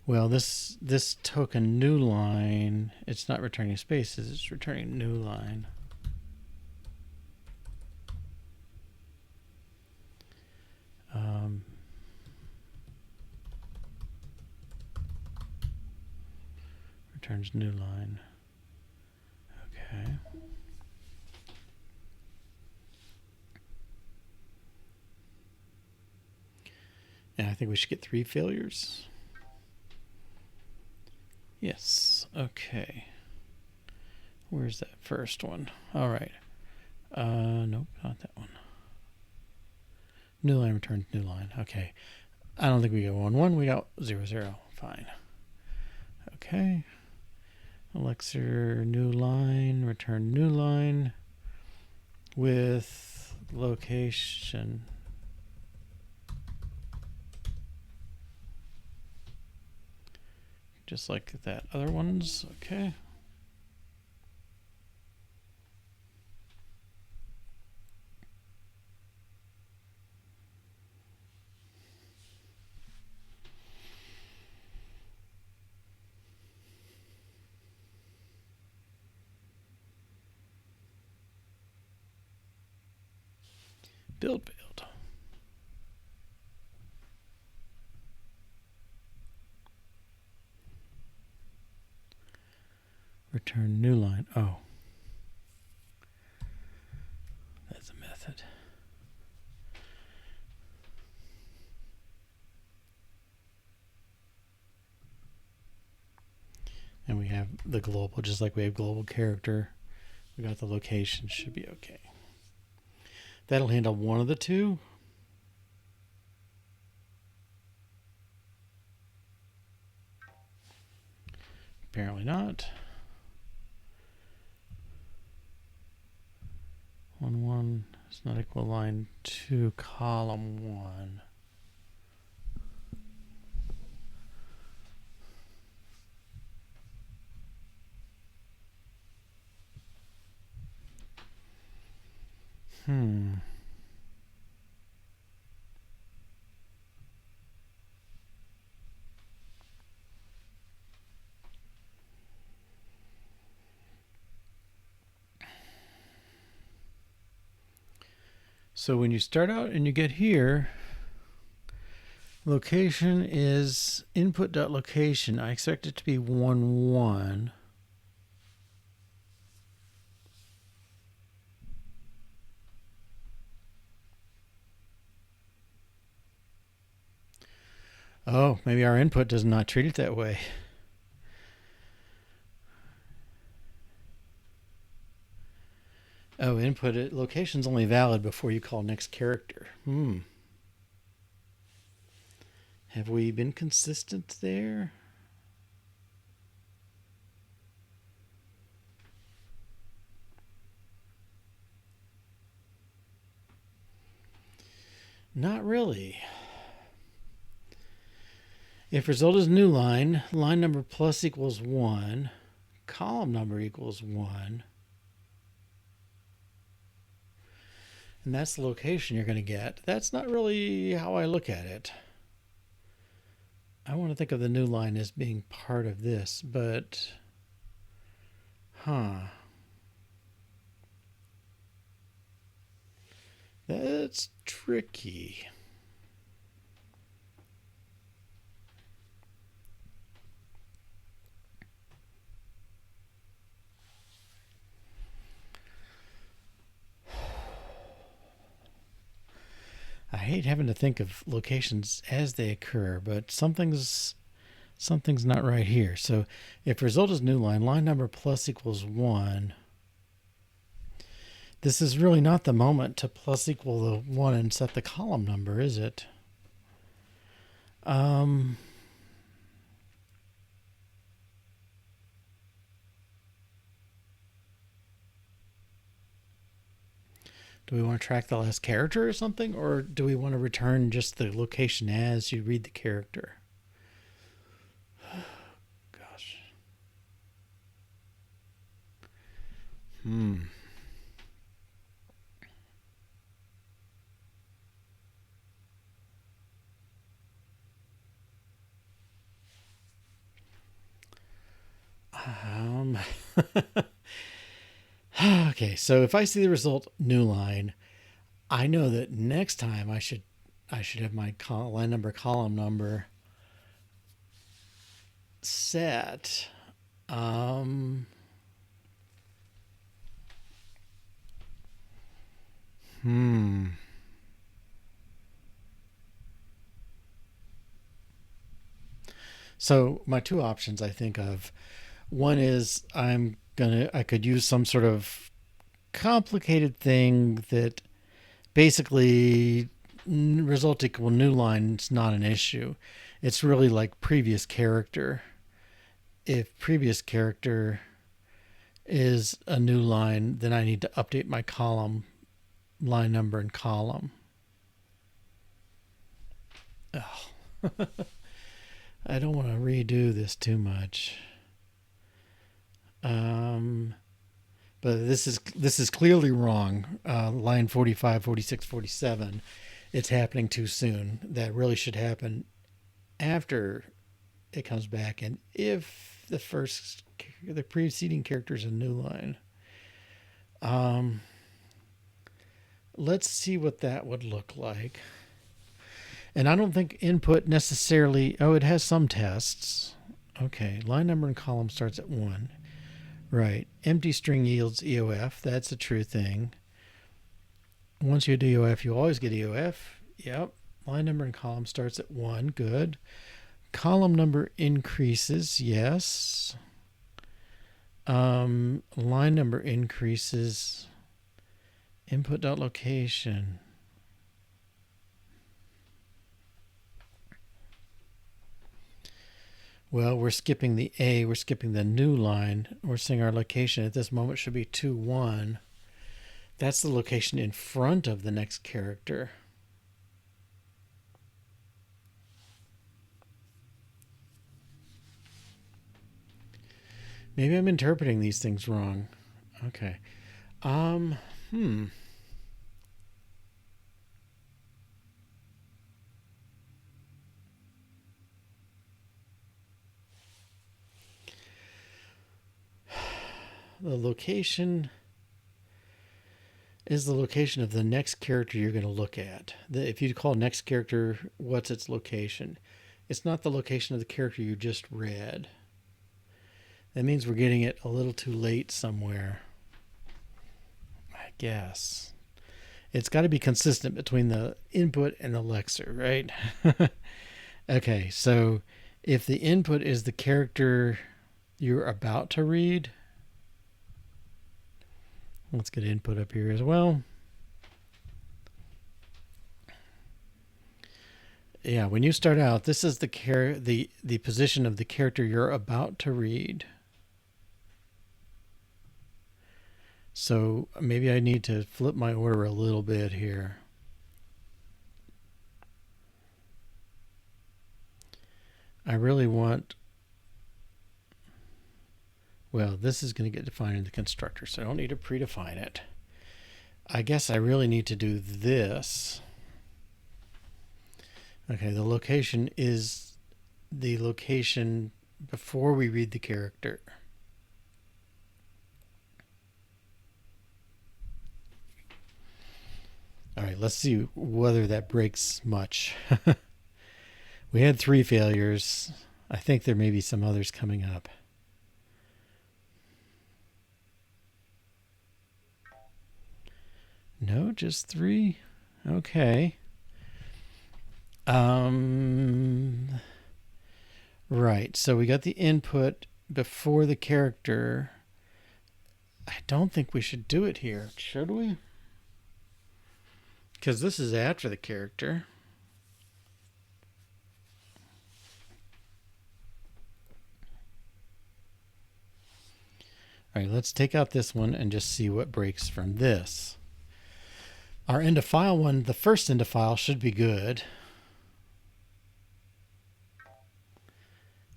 Well, this token new line, it's not returning spaces, it's returning new line. Returns new line. Okay. And I think we should get 3 failures. Yes. Okay. Where's that first one? All right. Nope, not that one. New line returns new line. Okay. I don't think we got 1, 1. We got 0, 0. Fine. Okay. Elixir new line, return new line with location. Just like that other ones. Okay. Build. Return new line. Oh. That's a method. And we have the global, just like we have global character. We got the location, should be okay. That'll handle one of the two. Apparently not. 1 is not equal line 2, column 1. So when you start out and you get here, location is input.location. I expect it to be 1, 1. Oh, maybe our input does not treat it that way. Oh, input it. Location's only valid before you call next character. Have we been consistent there? Not really. If result is new line, line number plus equals 1, column number equals 1, and that's the location you're going to get. That's not really how I look at it. I want to think of the new line as being part of this, but that's tricky. I hate having to think of locations as they occur, but something's not right here. So if result is new line, line number plus equals 1. This is really not the moment to plus equal the 1 and set the column number, is it? Do we want to track the last character or something? Or do we want to return just the location as you read the character? Gosh. Okay, so if I see the result new line, I know that next time I should have my line number, column number set. So my two options I think of, one is I could use some sort of complicated thing that basically result equal new line is not an issue. It's really like previous character. If previous character is a new line, then I need to update my column, line number and column. I don't want to redo this too much. But this is clearly wrong. Line 45, 46, 47. It's happening too soon. That really should happen after it comes back, and if the preceding character is a new line. let's see what that would look like. And I don't think input necessarily, oh, it has some tests. Okay, line number and column starts at 1. Right, empty string yields EOF. That's a true thing. Once you do EOF, you always get EOF. Yep, line number and column starts at 1. Good. Column number increases, yes. Line number increases. Input.location. Well, we're skipping the A, we're skipping the new line. We're saying our location at this moment should be 2, 1. That's the location in front of the next character. Maybe I'm interpreting these things wrong. Okay. The location is the location of the next character you're going to look at. If you call next character, what's its location? It's not the location of the character you just read. That means we're getting it a little too late somewhere, I guess. It's got to be consistent between the input and the lexer, right? Okay, so if the input is the character you're about to read, let's get input up here as well. Yeah, when you start out, this is the position of the character you're about to read. So maybe I need to flip my order a little bit here. I really want, well, this is going to get defined in the constructor, so I don't need to predefine it. I guess I really need to do this. Okay, the location is the location before we read the character. All right, let's see whether that breaks much. We had 3 failures. I think there may be some others coming up. No, just 3? Okay. Right, so we got the input before the character. I don't think we should do it here, should we? Because this is after the character. All right, let's take out this one and just see what breaks from this. Our end of file one, the first end of file should be good.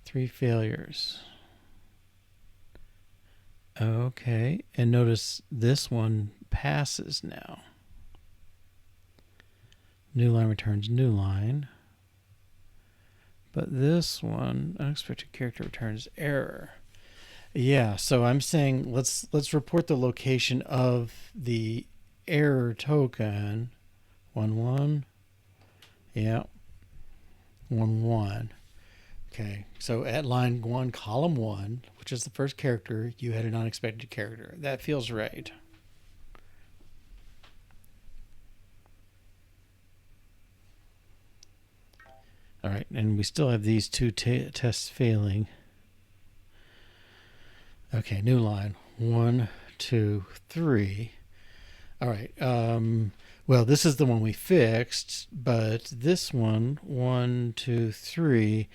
3 failures. Okay, and notice this one passes now. New line returns new line. But this one, unexpected character returns error. Yeah, so I'm saying let's report the location of the error token. 1 1. Yeah. 1 1. Okay, so at line 1, column 1, which is the first character, you had an unexpected character. That feels right. All right, and we still have these 2 tests failing. Okay, new line. 1, 2, 3. All right. Well, this is the one we fixed, but this one, 1, 2, 3,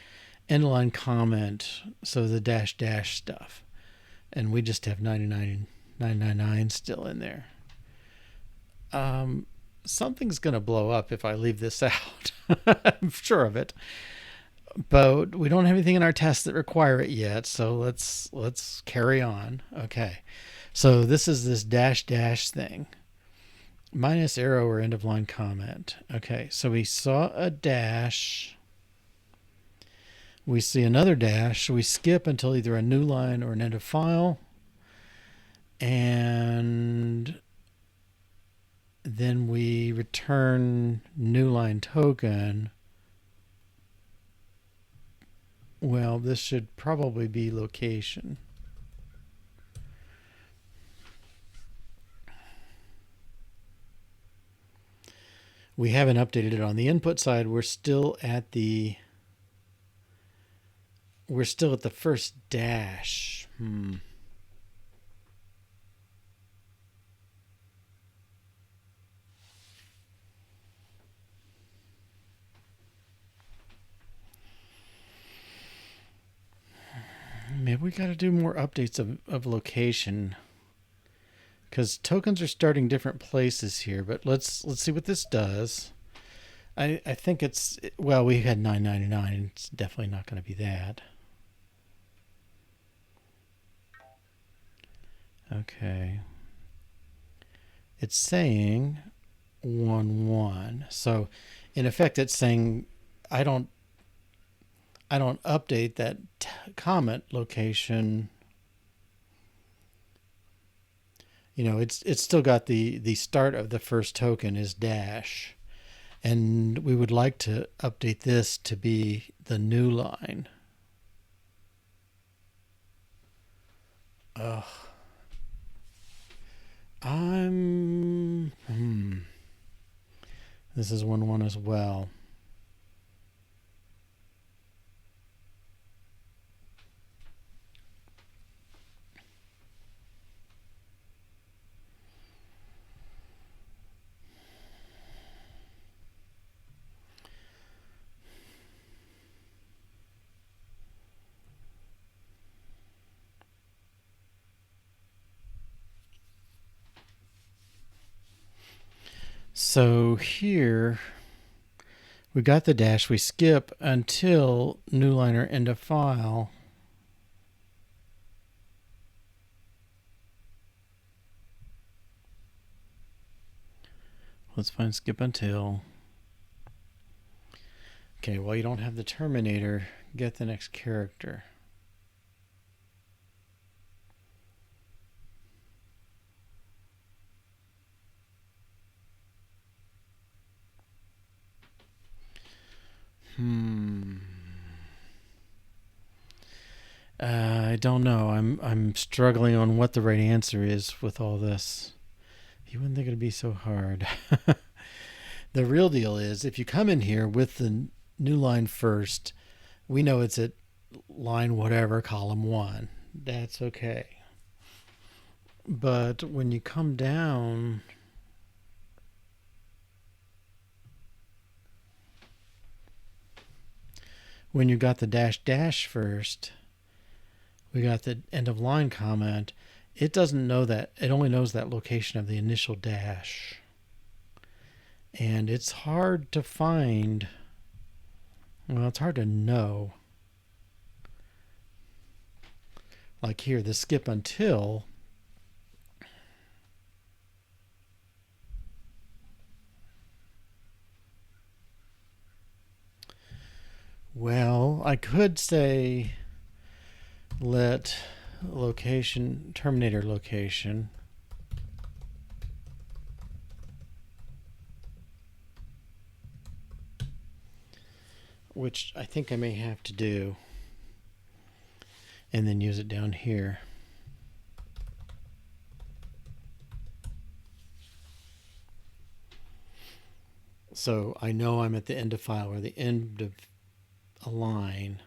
end line comment, so the dash dash stuff. And we just have 99 and 999 still in there. Something's going to blow up if I leave this out. I'm sure of it. But we don't have anything in our tests that require it yet, so let's carry on. Okay. So this is this dash dash thing. Minus arrow or end of line comment. Okay, so we saw a dash. We see another dash. We skip until either a new line or an end of file. And then we return new line token. Well, this should probably be location. We haven't updated it on the input side. We're still at the first dash. Maybe we got to do more updates of location, because tokens are starting different places here. But let's see what this does. I think it's, well, we had 999. It's definitely not going to be that. Okay. It's saying 1-1. So in effect, it's saying I don't update that comment location. You know, it's still got the start of the first token is dash, and we would like to update this to be the new line. Ugh. This is 1-1 as well. So here we got the dash. We skip until new line or end of file. Let's find skip until. Okay, well, you don't have the terminator. Get the next character. I don't know. I'm struggling on what the right answer is with all this. You wouldn't think it'd be so hard. The real deal is, if you come in here with the new line first, we know it's at line whatever, column 1. That's okay. But when you come down, when you got the dash first, we got the end of line comment. It doesn't know that. It only knows that location of the initial dash. And it's hard to find. Well, it's hard to know. Like here, the skip until. Well, I could say let location, terminator location, which I think I may have to do, and then use it down here. So I know I'm at the end of file or the end of a line.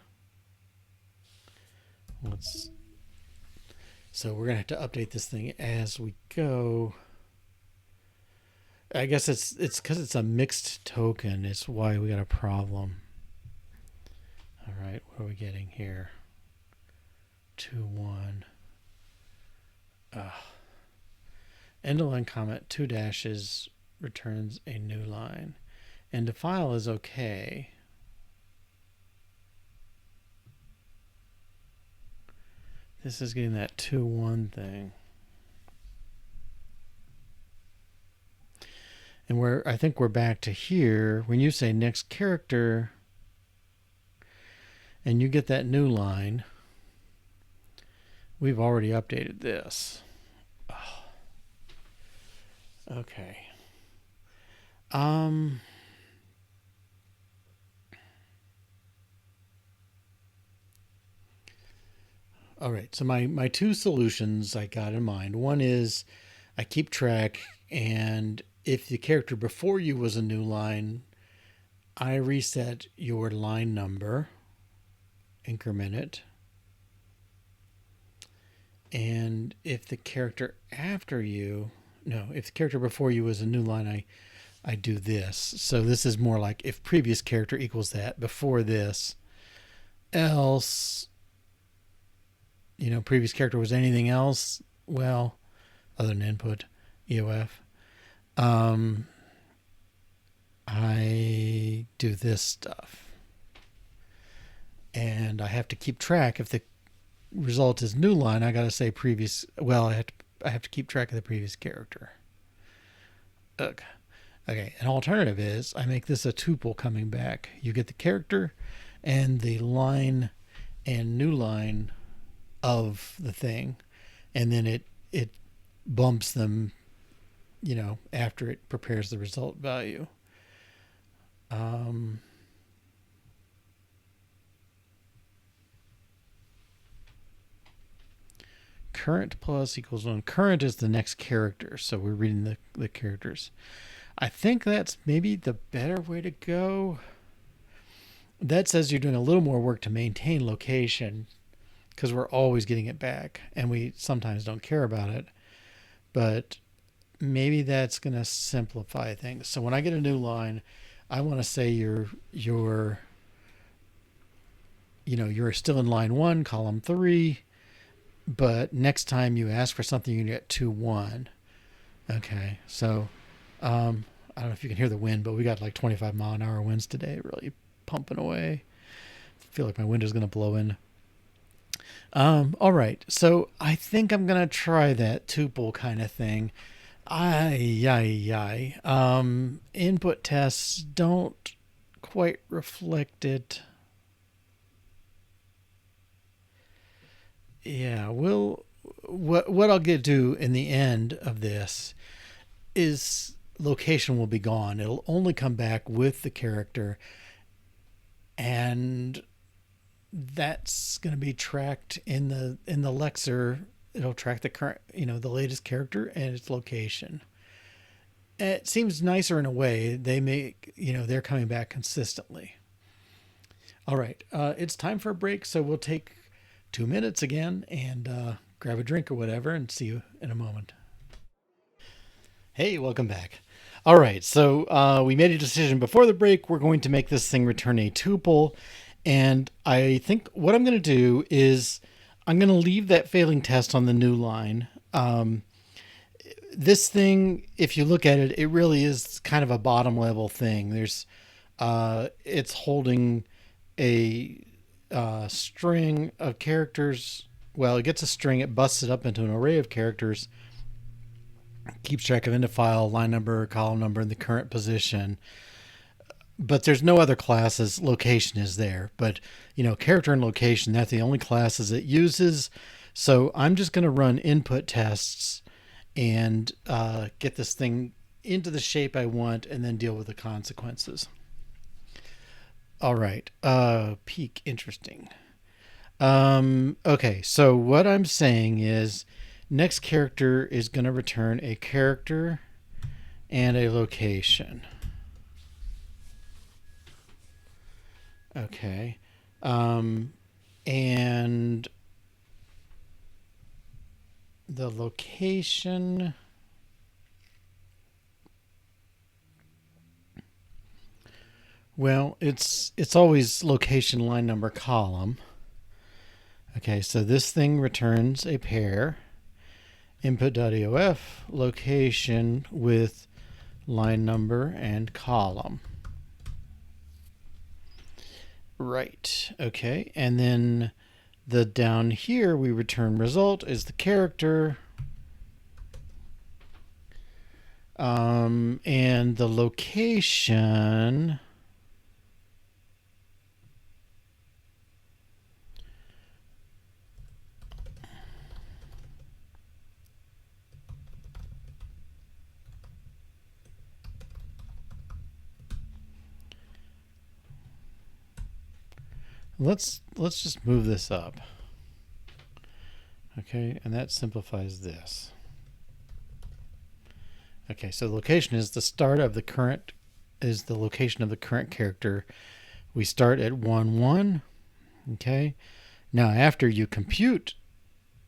So we're going to have to update this thing as we go. I guess it's because it's a mixed token. It's why we got a problem. All right, what are we getting here? 2-1. End of line comment, 2 dashes returns a new line. End of file is okay. This is getting that 2-1 thing. And I think we're back to here. When you say next character and you get that new line, we've already updated this. Oh. Okay. Um, all right. So my two solutions I got in mind. One is I keep track, and if the character before you was a new line, I reset your line number, increment it. And if the character after you, no, if the character before you was a new line, I do this. So this is more like if previous character equals that before this, else, previous character was anything else, well, other than input, EOF, um, I do this stuff. And I have to keep track. If the result is new line, I got to say previous. Well, I have to keep track of the previous character. Ugh. Okay, an alternative is I make this a tuple coming back. You get the character and the line and new line of the thing, and then it bumps them, after it prepares the result value. Current plus equals 1. Current is the next character, so we're reading the characters. I think that's maybe the better way to go. That says you're doing a little more work to maintain location because we're always getting it back and we sometimes don't care about it. But maybe that's going to simplify things. So when I get a new line, I want to say you're still in line 1, column 3, but next time you ask for something, you get 2-1. Okay, so I don't know if you can hear the wind, but we got like 25 mile an hour winds today, really pumping away. I feel like my window's going to blow in. All right, so I think I'm going to try that tuple kind of thing. Input tests don't quite reflect it. Yeah, what I'll get to in the end of this is location will be gone. It'll only come back with the character, and that's going to be tracked in the lexer. It'll track the current, the latest character and its location. It seems nicer in a way. They make, they're coming back consistently. All right, it's time for a break, so we'll take 2 minutes again and grab a drink or whatever, and see you in a moment. Hey, welcome back. All right, so we made a decision before the break. We're going to make this thing return a tuple, and I think what I'm going to do is I'm going to leave that failing test on the new line. This thing, if you look at it, it really is kind of a bottom level thing. It's holding a string of characters. Well, it gets a string, it busts it up into an array of characters, keeps track of end of file, line number, column number, and the current position. But there's no other classes. Location is there, but character and location, that's the only classes it uses. So I'm just going to run input tests and get this thing into the shape I want, and then deal with the consequences. All right. Peak, interesting. Okay, so what I'm saying is next character is going to return a character and a location. Okay. And the location, well, it's always location, line number, column. Okay, so this thing returns a pair, input.eof, location with line number and column. Right, okay, and then the down here we return result is the character, and the location, Let's just move this up. Okay, and that simplifies this. Okay, so the location is the start of the current, is the location of the current character. We start at 1, 1. Okay, now after you compute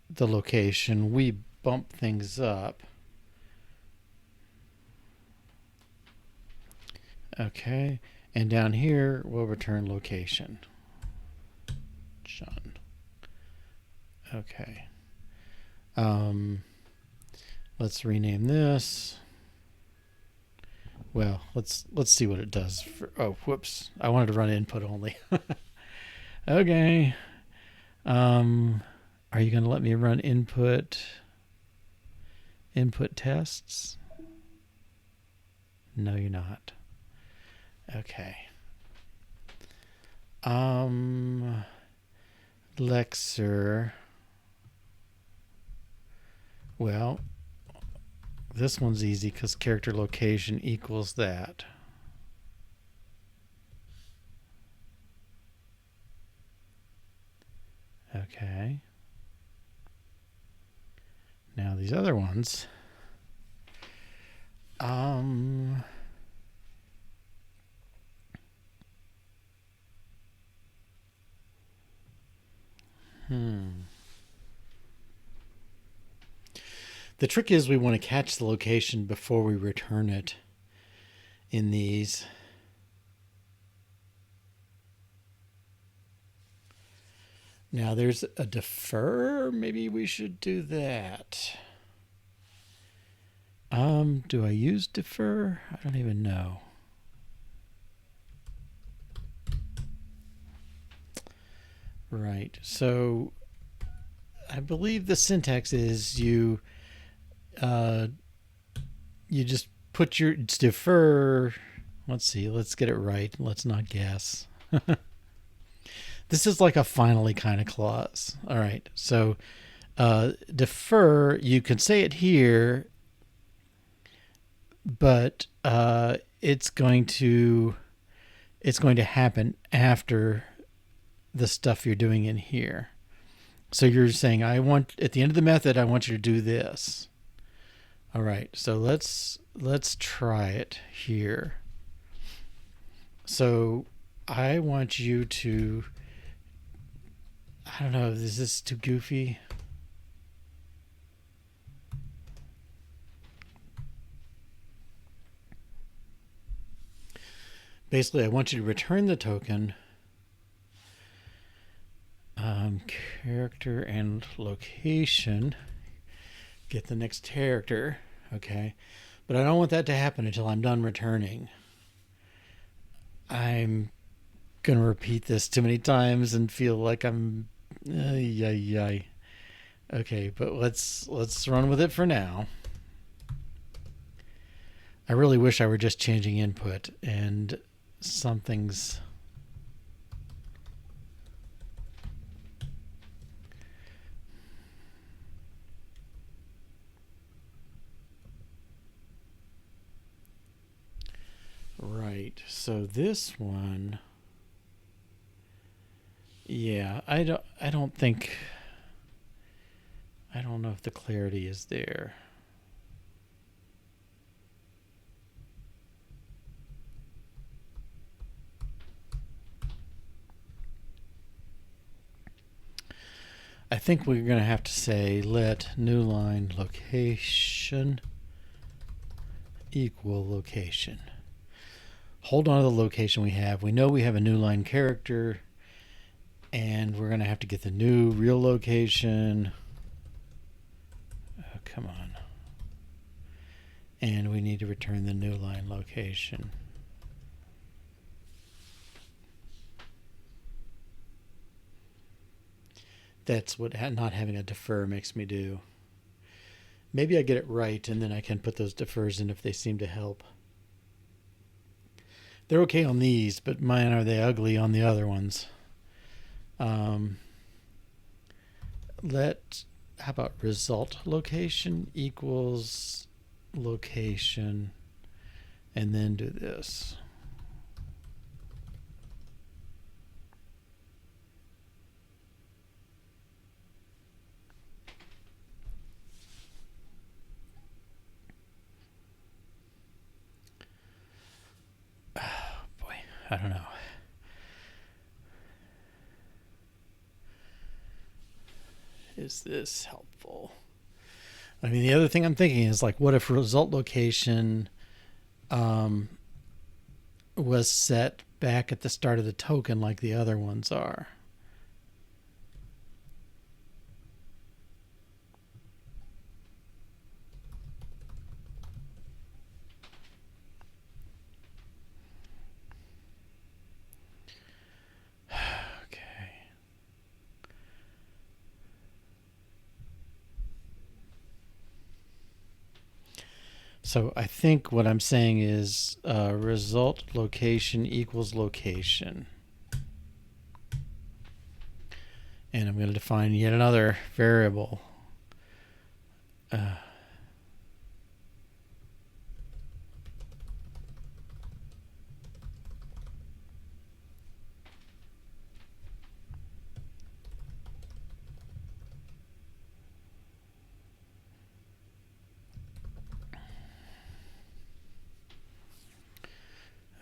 the location, we bump things up. Okay, and down here we'll return location. John. Okay. Let's rename this. Well, let's see what it does. Oh, whoops! I wanted to run input only. Okay. Are you going to let me run input tests? No, you're not. Okay. Lexer. Well, this one's easy because character location equals that. Okay. Now these other ones. The trick is we want to catch the location before we return it in these. Now there's a defer. Maybe we should do that. Do I use defer? I don't even know. Right. So I believe the syntax is you just put your defer. Let's see. Let's get it right. Let's not guess. This is like a finally kind of clause. All right. So defer, you can say it here, but it's going to happen after the stuff you're doing in here. So you're saying, I want, at the end of the method, I want you to do this. All right, so let's try it here. So I want you to, I don't know, is this too goofy? Basically, I want you to return the token, character and location, get the next character, okay? But I don't want that to happen until I'm done returning. I'm going to repeat this too many times and feel like I'm, okay, but let's run with it for now. I really wish I were just changing input and something's right. So this one, yeah, I don't know if the clarity is there. I think we're going to have to say let new line location equal location. Hold on to the location we have. We know we have a new line character, and we're going to have to get the new real location. Oh, come on. And we need to return the new line location. That's what not having a defer makes me do. Maybe I get it right, and then I can put those defers in if they seem to help. They're okay on these, but man, are they ugly on the other ones. How about result location equals location, and then do this. I don't know. Is this helpful? I mean, the other thing I'm thinking is like, what if result location was set back at the start of the token like the other ones are? So I think what I'm saying is result location equals location. And I'm going to define yet another variable.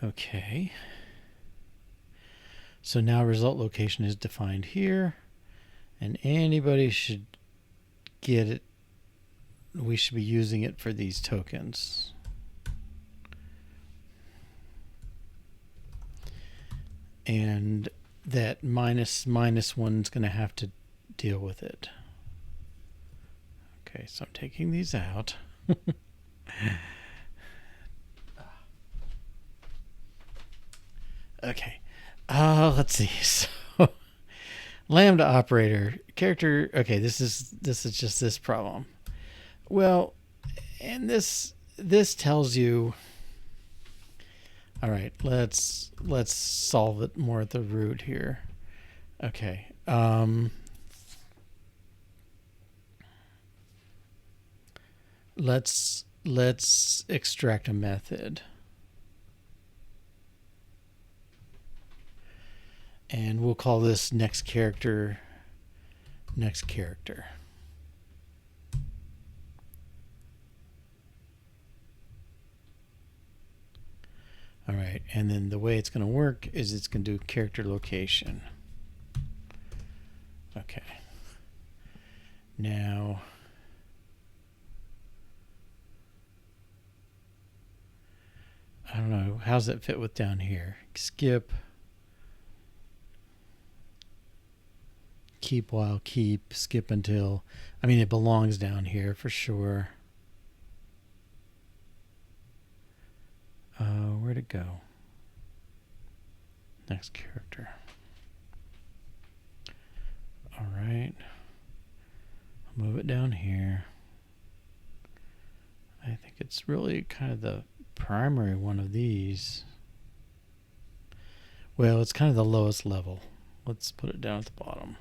Okay. So now result location is defined here, and anybody should get it. We should be using it for these tokens. And that minus one's going to have to deal with it. Okay, so I'm taking these out. Okay. Let's see. So lambda operator character. Okay, this is just this problem. Well, and this tells you. All right, let's solve it more at the root here. Okay. Let's extract a method. And we'll call this next character. All right, and then the way it's going to work is it's going to do character location. Okay. Now, I don't know, how's that fit with down here? Skip, keep while keep, skip until. I mean, it belongs down here for sure. Where'd it go? Next character. All right. I'll move it down here. I think it's really kind of the primary one of these. Well, it's kind of the lowest level. Let's put it down at the bottom.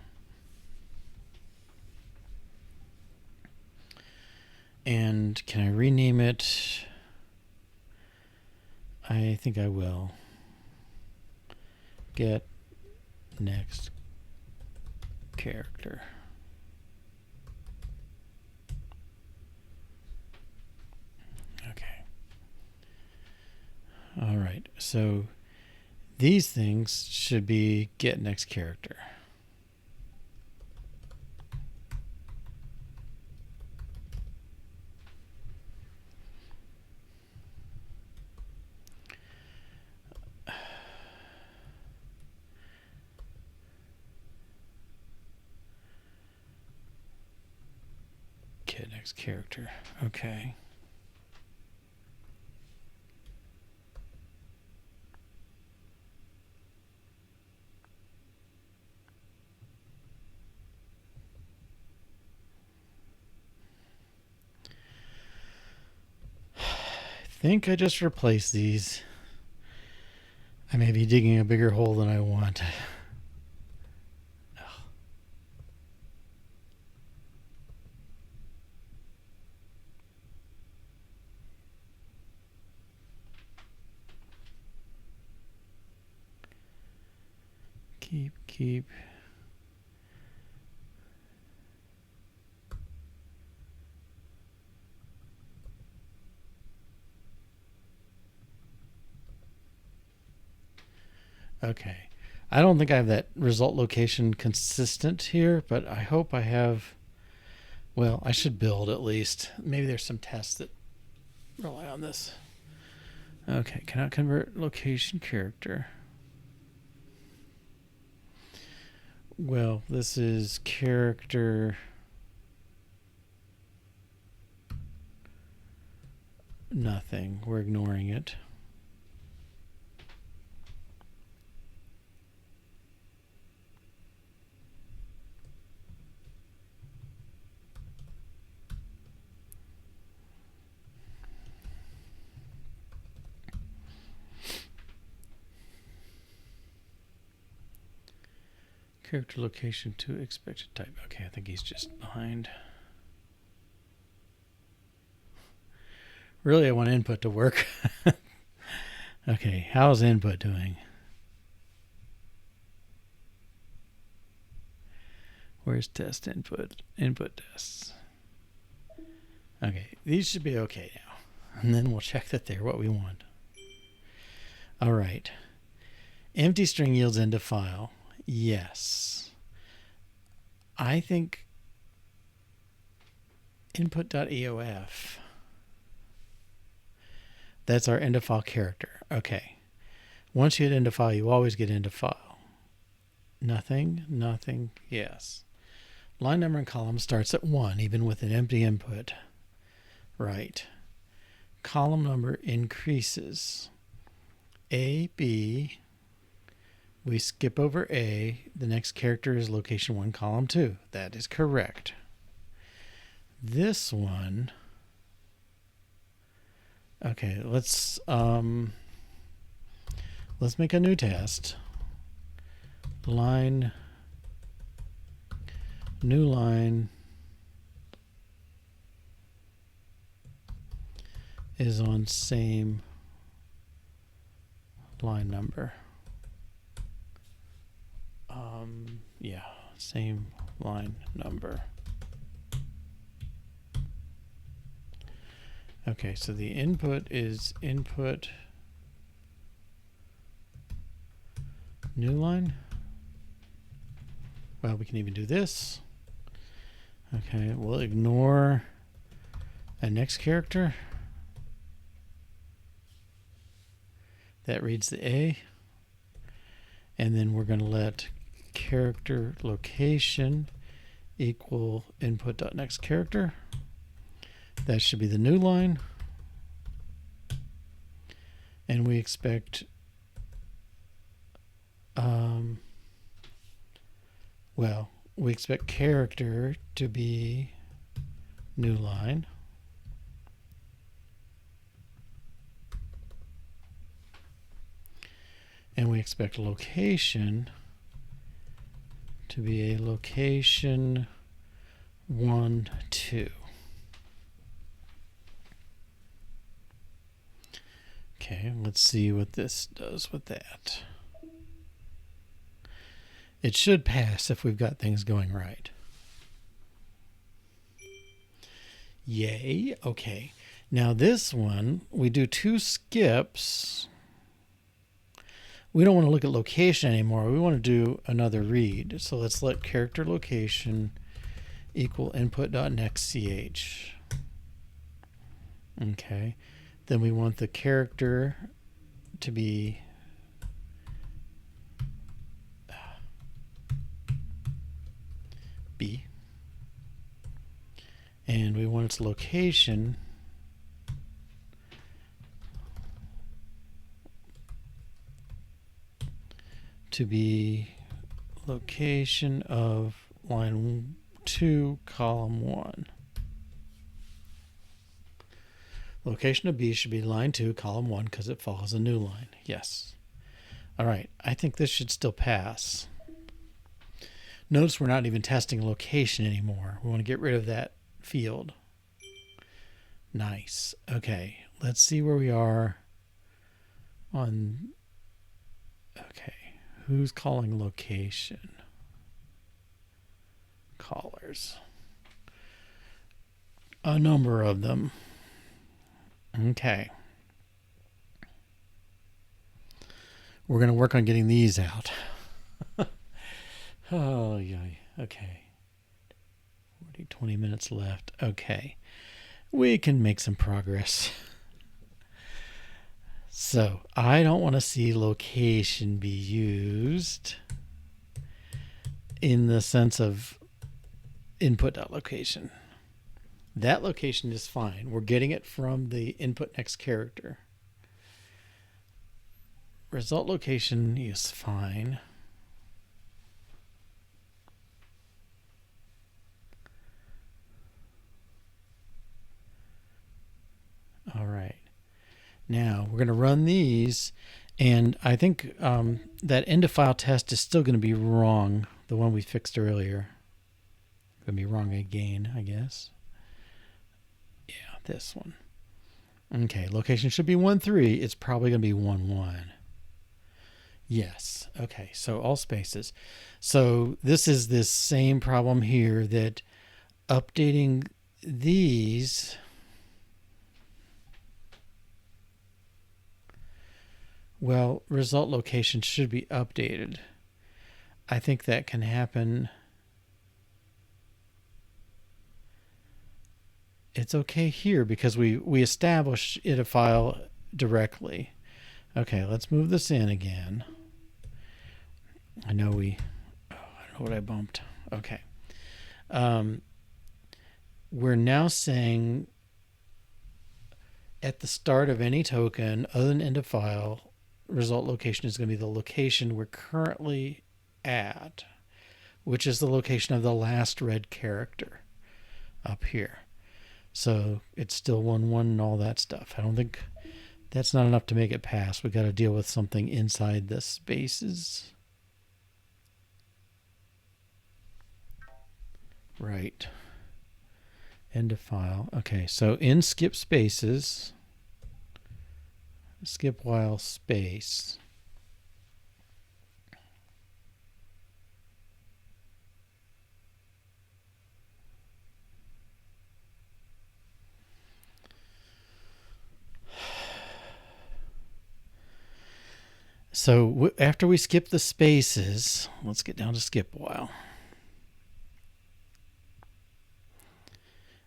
And can I rename it? I think I will. Get next character. Okay. All right. So these things should be get next character. Get next character. Okay. I think I just replaced these. I may be digging a bigger hole than I want. Keep. Okay. I don't think I have that result location consistent here, but I hope I have. Well, I should build at least. Maybe there's some tests that rely on this. Okay, cannot convert location character. Well, this is character. Nothing. We're ignoring it. Character location to expected type. Okay, I think he's just behind. Really, I want input to work. Okay, how's input doing? Where's test input? Input tests. Okay, these should be okay now. And then we'll check that they're what we want. All right. Empty string yields into file. Yes. I think input.eof. That's our end of file character. Okay. Once you hit end of file, you always get into file. Nothing, nothing, yes. Line number and column starts at 1, even with an empty input. Right. Column number increases. A, B. We skip over A. The next character is location 1, column 2. That is correct. This one. Okay, let's make a new test. Line. New line is on same line number. Yeah, same line number. Okay, so the input is input new line. Well, we can even do this. Okay, we'll ignore a next character. That reads the A. And then we're going to let character location equal input.next character. That should be the new line. And we expect we expect character to be new line. And we expect location to be a location 1, 2. Okay, let's see what this does with that. It should pass if we've got things going right. Yay. Okay. Now this one, we do 2 skips. We don't want to look at location anymore. We want to do another read. So let's let character location equal input.nextch. Okay. Then we want the character to be B. And we want its location to be location of line 2, column 1. Location of B should be line 2, column 1, because it follows a new line. Yes. All right. I think this should still pass. Notice we're not even testing location anymore. We want to get rid of that field. Nice. Okay. Let's see where we are on. Okay. Who's calling location? Callers. A number of them. Okay. We're going to work on getting these out. Oh, yeah. Okay. 20 minutes left. Okay. We can make some progress. So, I don't want to see location be used in the sense of input.location. That location is fine. We're getting it from the input next character. Result location is fine. All right. Now we're going to run these, and I think that end of file test is still going to be wrong. The one we fixed earlier. Going to be wrong again, I guess. Yeah, this one. Okay, location should be 1.3. It's probably going to be 1.1. Yes. Okay, so all spaces. So this is this same problem here that updating these. Well, result location should be updated. I think that can happen. It's okay here because we established it a file directly. Okay, let's move this in again. I know I don't know what I bumped. Okay. We're now saying at the start of any token other than end of file, result location is going to be the location we're currently at, which is the location of the last red character up here. So it's still 1.1 and all that stuff. I don't think that's not enough to make it pass. We got to deal with something inside the spaces. Right. End of file. Okay, so in skip spaces, skip while space. So after we skip the spaces, let's get down to skip while.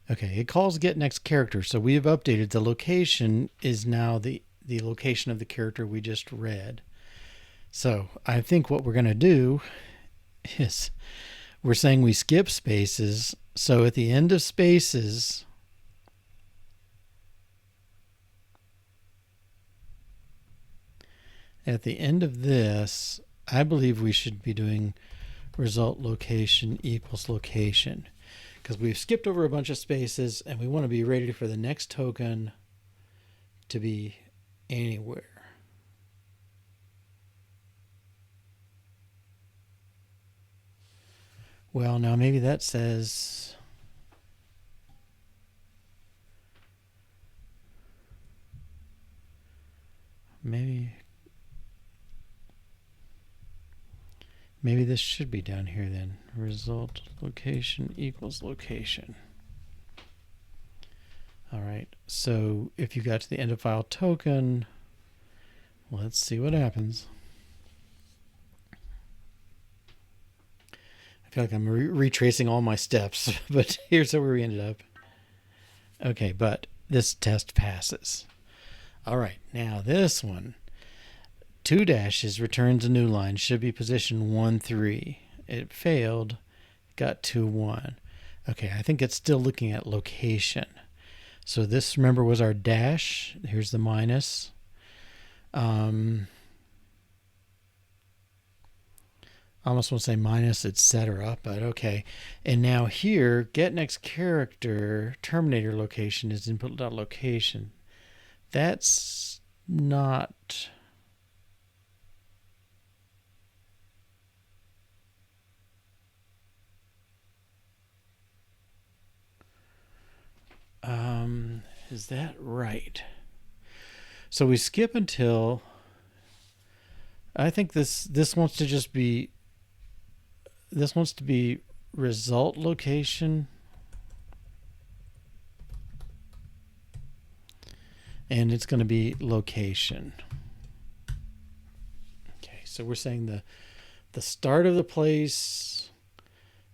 Okay, it calls get next character. So we have updated. The location is now the location of the character we just read. So I think what we're going to do is we're saying we skip spaces. So at the end of spaces, at the end of this, I believe we should be doing result location equals location, because we've skipped over a bunch of spaces and we want to be ready for the next token to be anywhere. Well, now maybe that says maybe this should be down here then. Result location equals location. All right, so if you got to the end of file token, let's see what happens. I feel like I'm retracing all my steps, but here's where we ended up. Okay, but this test passes. All right, now this one. 2 dashes returns a new line, should be position 1.3. It failed, got 2.1. Okay, I think it's still looking at location. So this, remember, was our dash. Here's the minus. I almost want to say minus, etc., but okay. And now here, get next character, terminator location is input.location. That's not... is that right? So we skip until... I think this wants to just be... This wants to be result location. And it's going to be location. so we're saying the start of the place,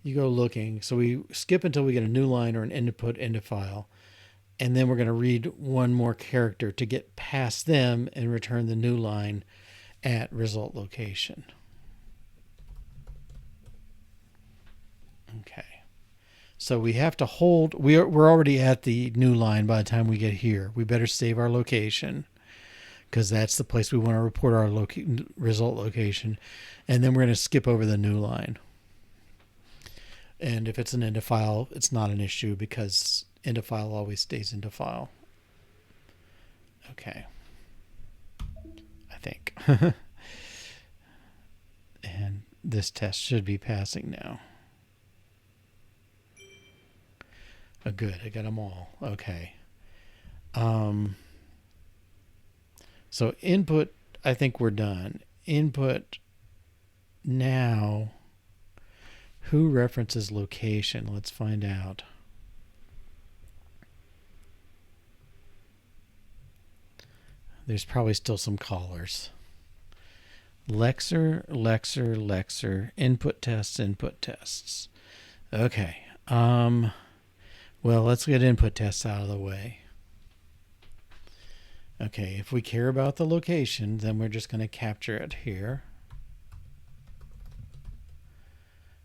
you go looking. So we skip until we get a new line or an input into file. And then we're going to read one more character to get past them and return the new line at result location. Okay. So we have to hold, we're already at the new line by the time we get here. We better save our location because that's the place we want to report our result location. And then we're going to skip over the new line. And if it's an into file, it's not an issue because into file always stays into file. Okay. I think. And this test should be passing now. Oh, good. I got them all. Okay. So input, I think we're done. Input now. Who references location? Let's find out. There's probably still some callers. Lexer, Lexer, Lexer. Input tests. Okay. Well, let's get input tests out of the way. Okay, if we care about the location, then we're just going to capture it here.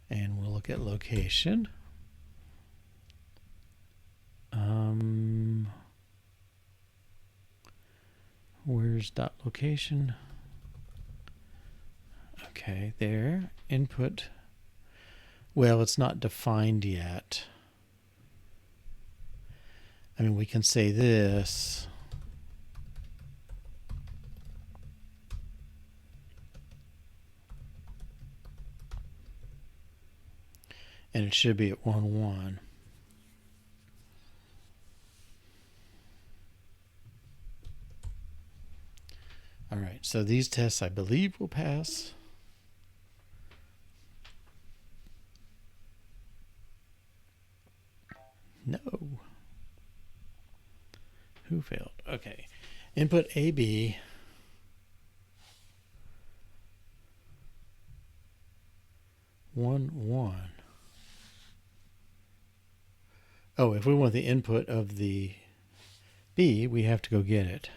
And we'll look at location. Where's dot location? Okay, there. Input. Well, it's not defined yet. I mean, we can say this. And it should be at 1-1. All right, so these tests I believe will pass. No. Who failed? Okay. Input AB. 1-1. Oh, if we want the input of the B, we have to go get it.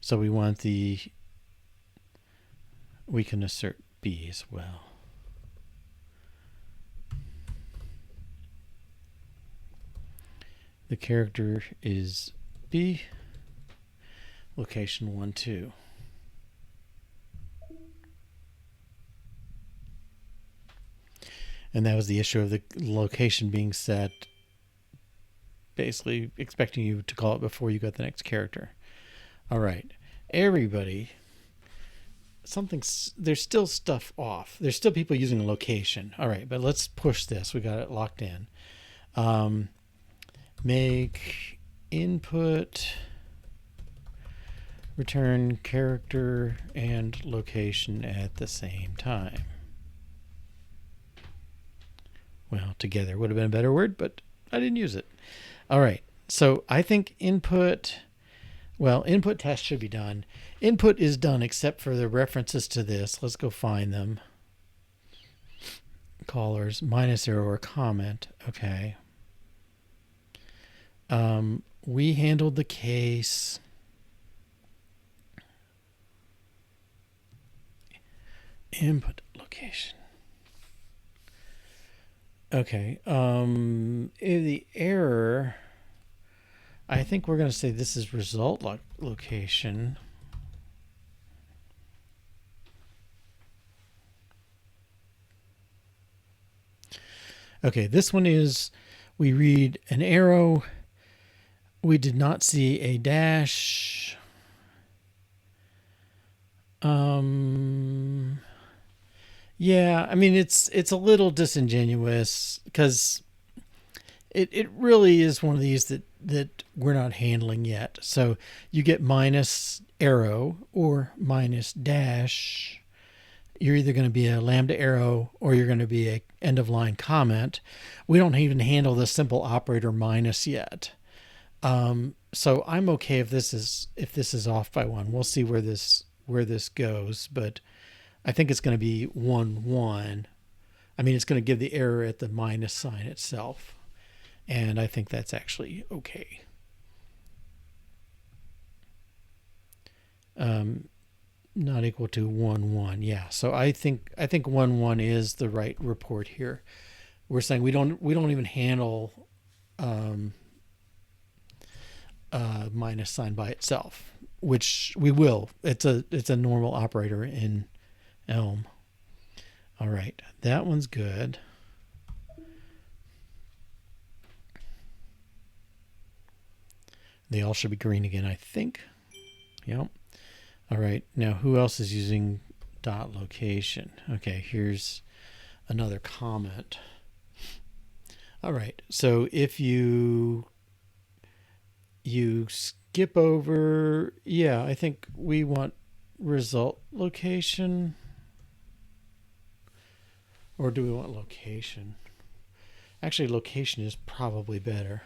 So we want we can assert B as well. The character is B, location 1-2. And that was the issue of the location being set, basically expecting you to call it before you got the next character. All right, everybody, there's still stuff off. There's still people using a location. All right, but let's push this. We got it locked in. Make input, return character and location at the same time. Well, together would have been a better word, but I didn't use it. All right, so I think input test should be done. Input is done except for the references to this. Let's go find them. Callers, minus arrow or comment. Okay. We handled the case. Input location. Okay. The error, I think we're going to say this is result location. Okay, this one is, we read an arrow. We did not see a dash. Yeah, I mean, it's a little disingenuous because it really is one of these that we're not handling yet. So you get minus arrow or minus dash. You're either going to be a lambda arrow or you're going to be a end of line comment. We don't even handle the simple operator minus yet. So I'm okay if this is off by 1. We'll see where this goes, but I think it's going to be 1 1. I mean, it's going to give the error at the minus sign itself, and I think that's actually okay. Not equal to 1 1. Yeah. So I think 1 1 is the right report here. We're saying we don't even handle minus sign by itself, which we will. It's a normal operator in Elm. All right, that one's good. They all should be green again, I think. Yep. All right, now who else is using dot location? Okay, here's another comment. All right, so if you skip over, yeah, I think we want result location. Or do we want location? Actually, location is probably better.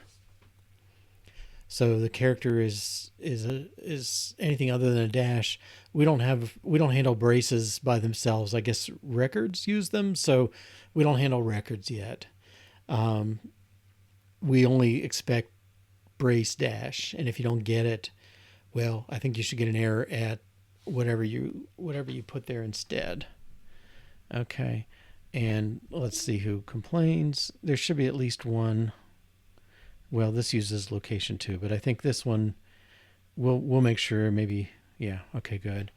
So the character is anything other than a dash. We don't handle braces by themselves. I guess records use them, so we don't handle records yet. We only expect brace dash, and if you don't get it, well, I think you should get an error at whatever you put there instead. Okay, and let's see who complains. There should be at least one. Well, this uses location too, but I think this one we'll make sure. Maybe, yeah, okay, good.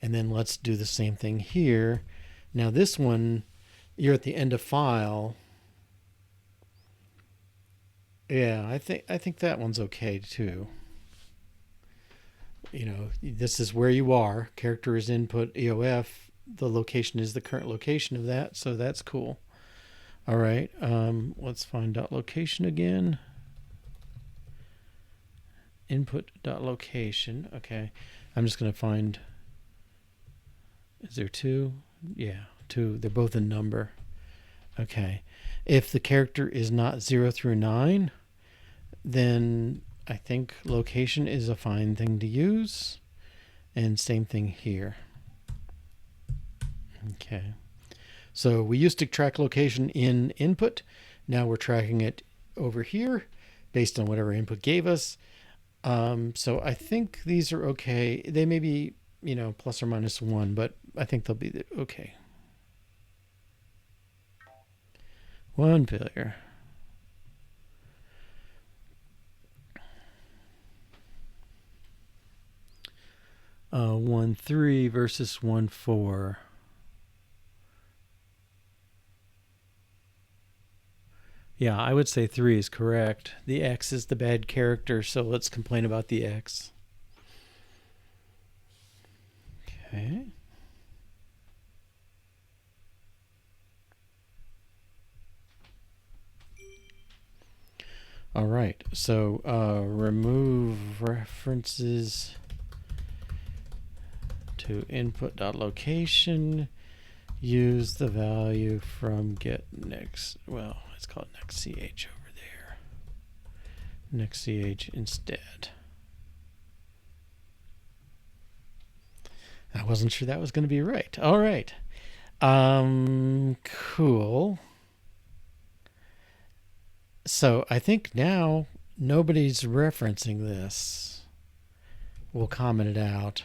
And then let's do the same thing here. Now this one, you're at the end of file. Yeah, I think that one's okay too. You know, this is where you are. Character is input EOF. The location is the current location of that, so that's cool. All right, let's find dot location again. Input dot location. Okay, I'm just going to find. Is there 2? Yeah, 2. They're both a number. Okay, if the character is not 0 through 9, then I think location is a fine thing to use. And same thing here. Okay, so we used to track location in input. Now we're tracking it over here based on whatever input gave us. So I think these are okay. They may be, plus or minus 1, but I think they'll be okay. 1 failure. 1 3 versus 1 4. Yeah, I would say 3 is correct. The X is the bad character, so let's complain about the X. Okay. All right, so remove references to input.location. Use the value from get next. Well, it's called next ch over there. Next ch instead. I wasn't sure that was going to be right. All right. Cool. So I think now nobody's referencing this. We'll comment it out.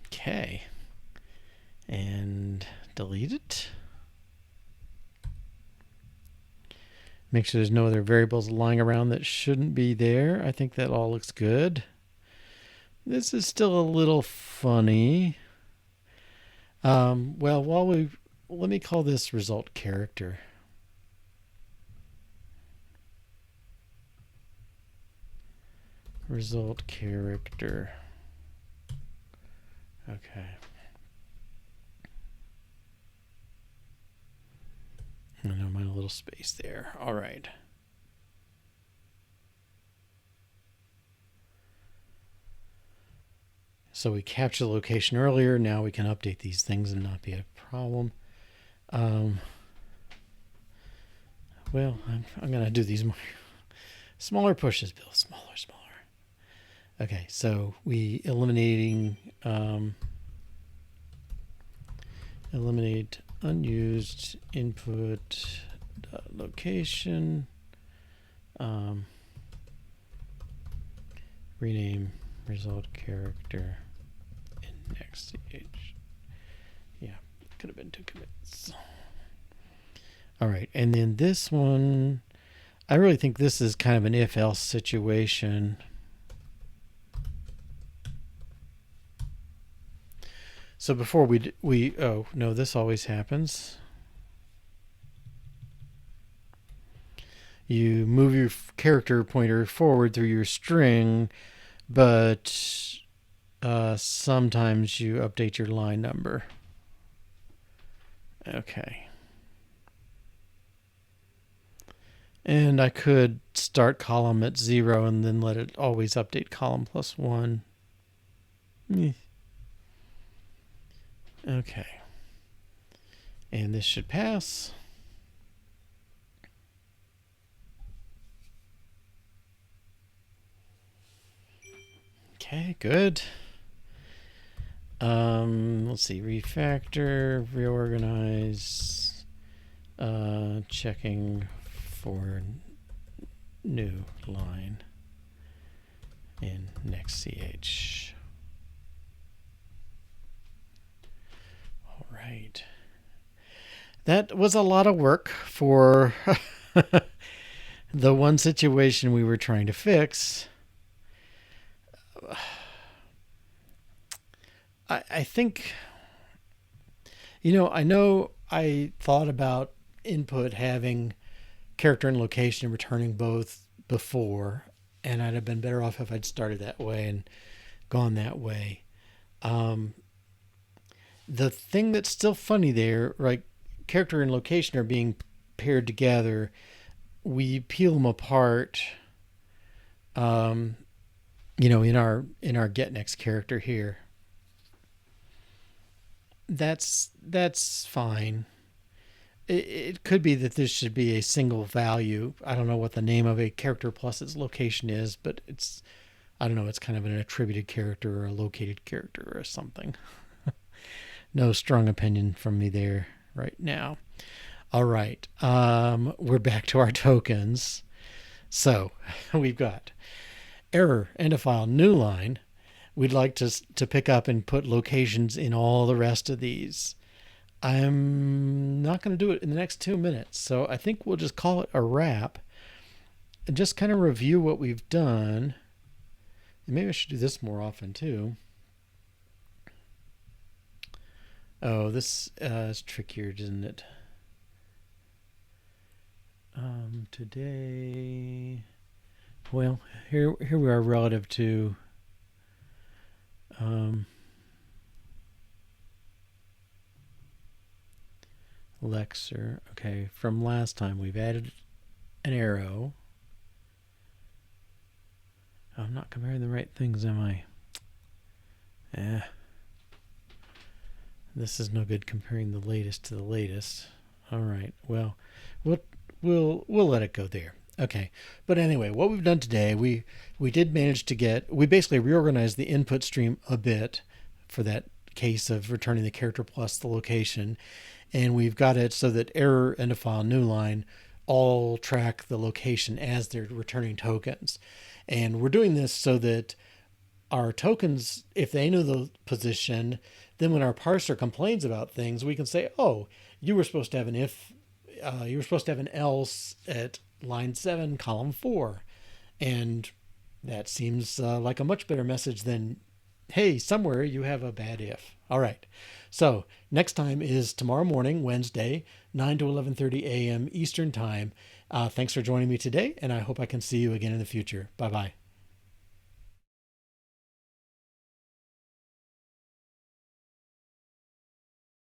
Okay. And delete it. Make sure there's no other variables lying around that shouldn't be there. I think that all looks good. This is still a little funny. Well, let me call this result character. Result character. Okay. I know my little space there. All right. So we capture the location earlier. Now we can update these things and not be a problem. Well, I'm going to do these more smaller pushes, Bill. Smaller. Okay, so we eliminate unused input location. Rename result character index ch. Yeah, could have been 2 commits. All right, and then this one, I really think this is kind of an if-else situation. So before oh no, this always happens. You move your character pointer forward through your string, but sometimes you update your line number. Okay. And I could start column at 0 and then let it always update column +1. Okay. And this should pass. Okay, good. Let's see, refactor, reorganize, checking for new line in next ch. All right. That was a lot of work for the one situation we were trying to fix. I think, I know I thought about input having character and location and returning both before, and I'd have been better off if I'd started that way and gone that way. The thing that's still funny there, right? Character and location are being paired together. We peel them apart, in our getNext character here. That's fine. It could be that this should be a single value. I don't know what the name of a character plus its location is, but it's kind of an attributed character or a located character or something. No strong opinion from me there right now. All right. We're back to our tokens. So we've got error, end of file, new line. We'd like to pick up and put locations in all the rest of these. I'm not going to do it in the next 2 minutes, so I think we'll just call it a wrap and just kind of review what we've done. And maybe I should do this more often too. Oh, this is trickier, isn't it? Today, well, here we are relative to Lexer. Okay, from last time we've added an arrow. I'm not comparing the right things, am I? This is no good comparing the latest to the latest. All right. Well, we'll let it go there. Okay. But anyway, what we've done today, we did manage to we basically reorganized the input stream a bit for that case of returning the character plus the location. And we've got it so that error, end of file, new line all track the location as they're returning tokens. And we're doing this so that our tokens, if they know the position, then when our parser complains about things, we can say, oh, you were supposed to have an if, you were supposed to have an else at line 7, column 4. And that seems like a much better message than, hey, somewhere you have a bad if. All right. So next time is tomorrow morning, Wednesday, 9 to 11:30 a.m. Eastern Time. Thanks for joining me today, and I hope I can see you again in the future. Bye-bye.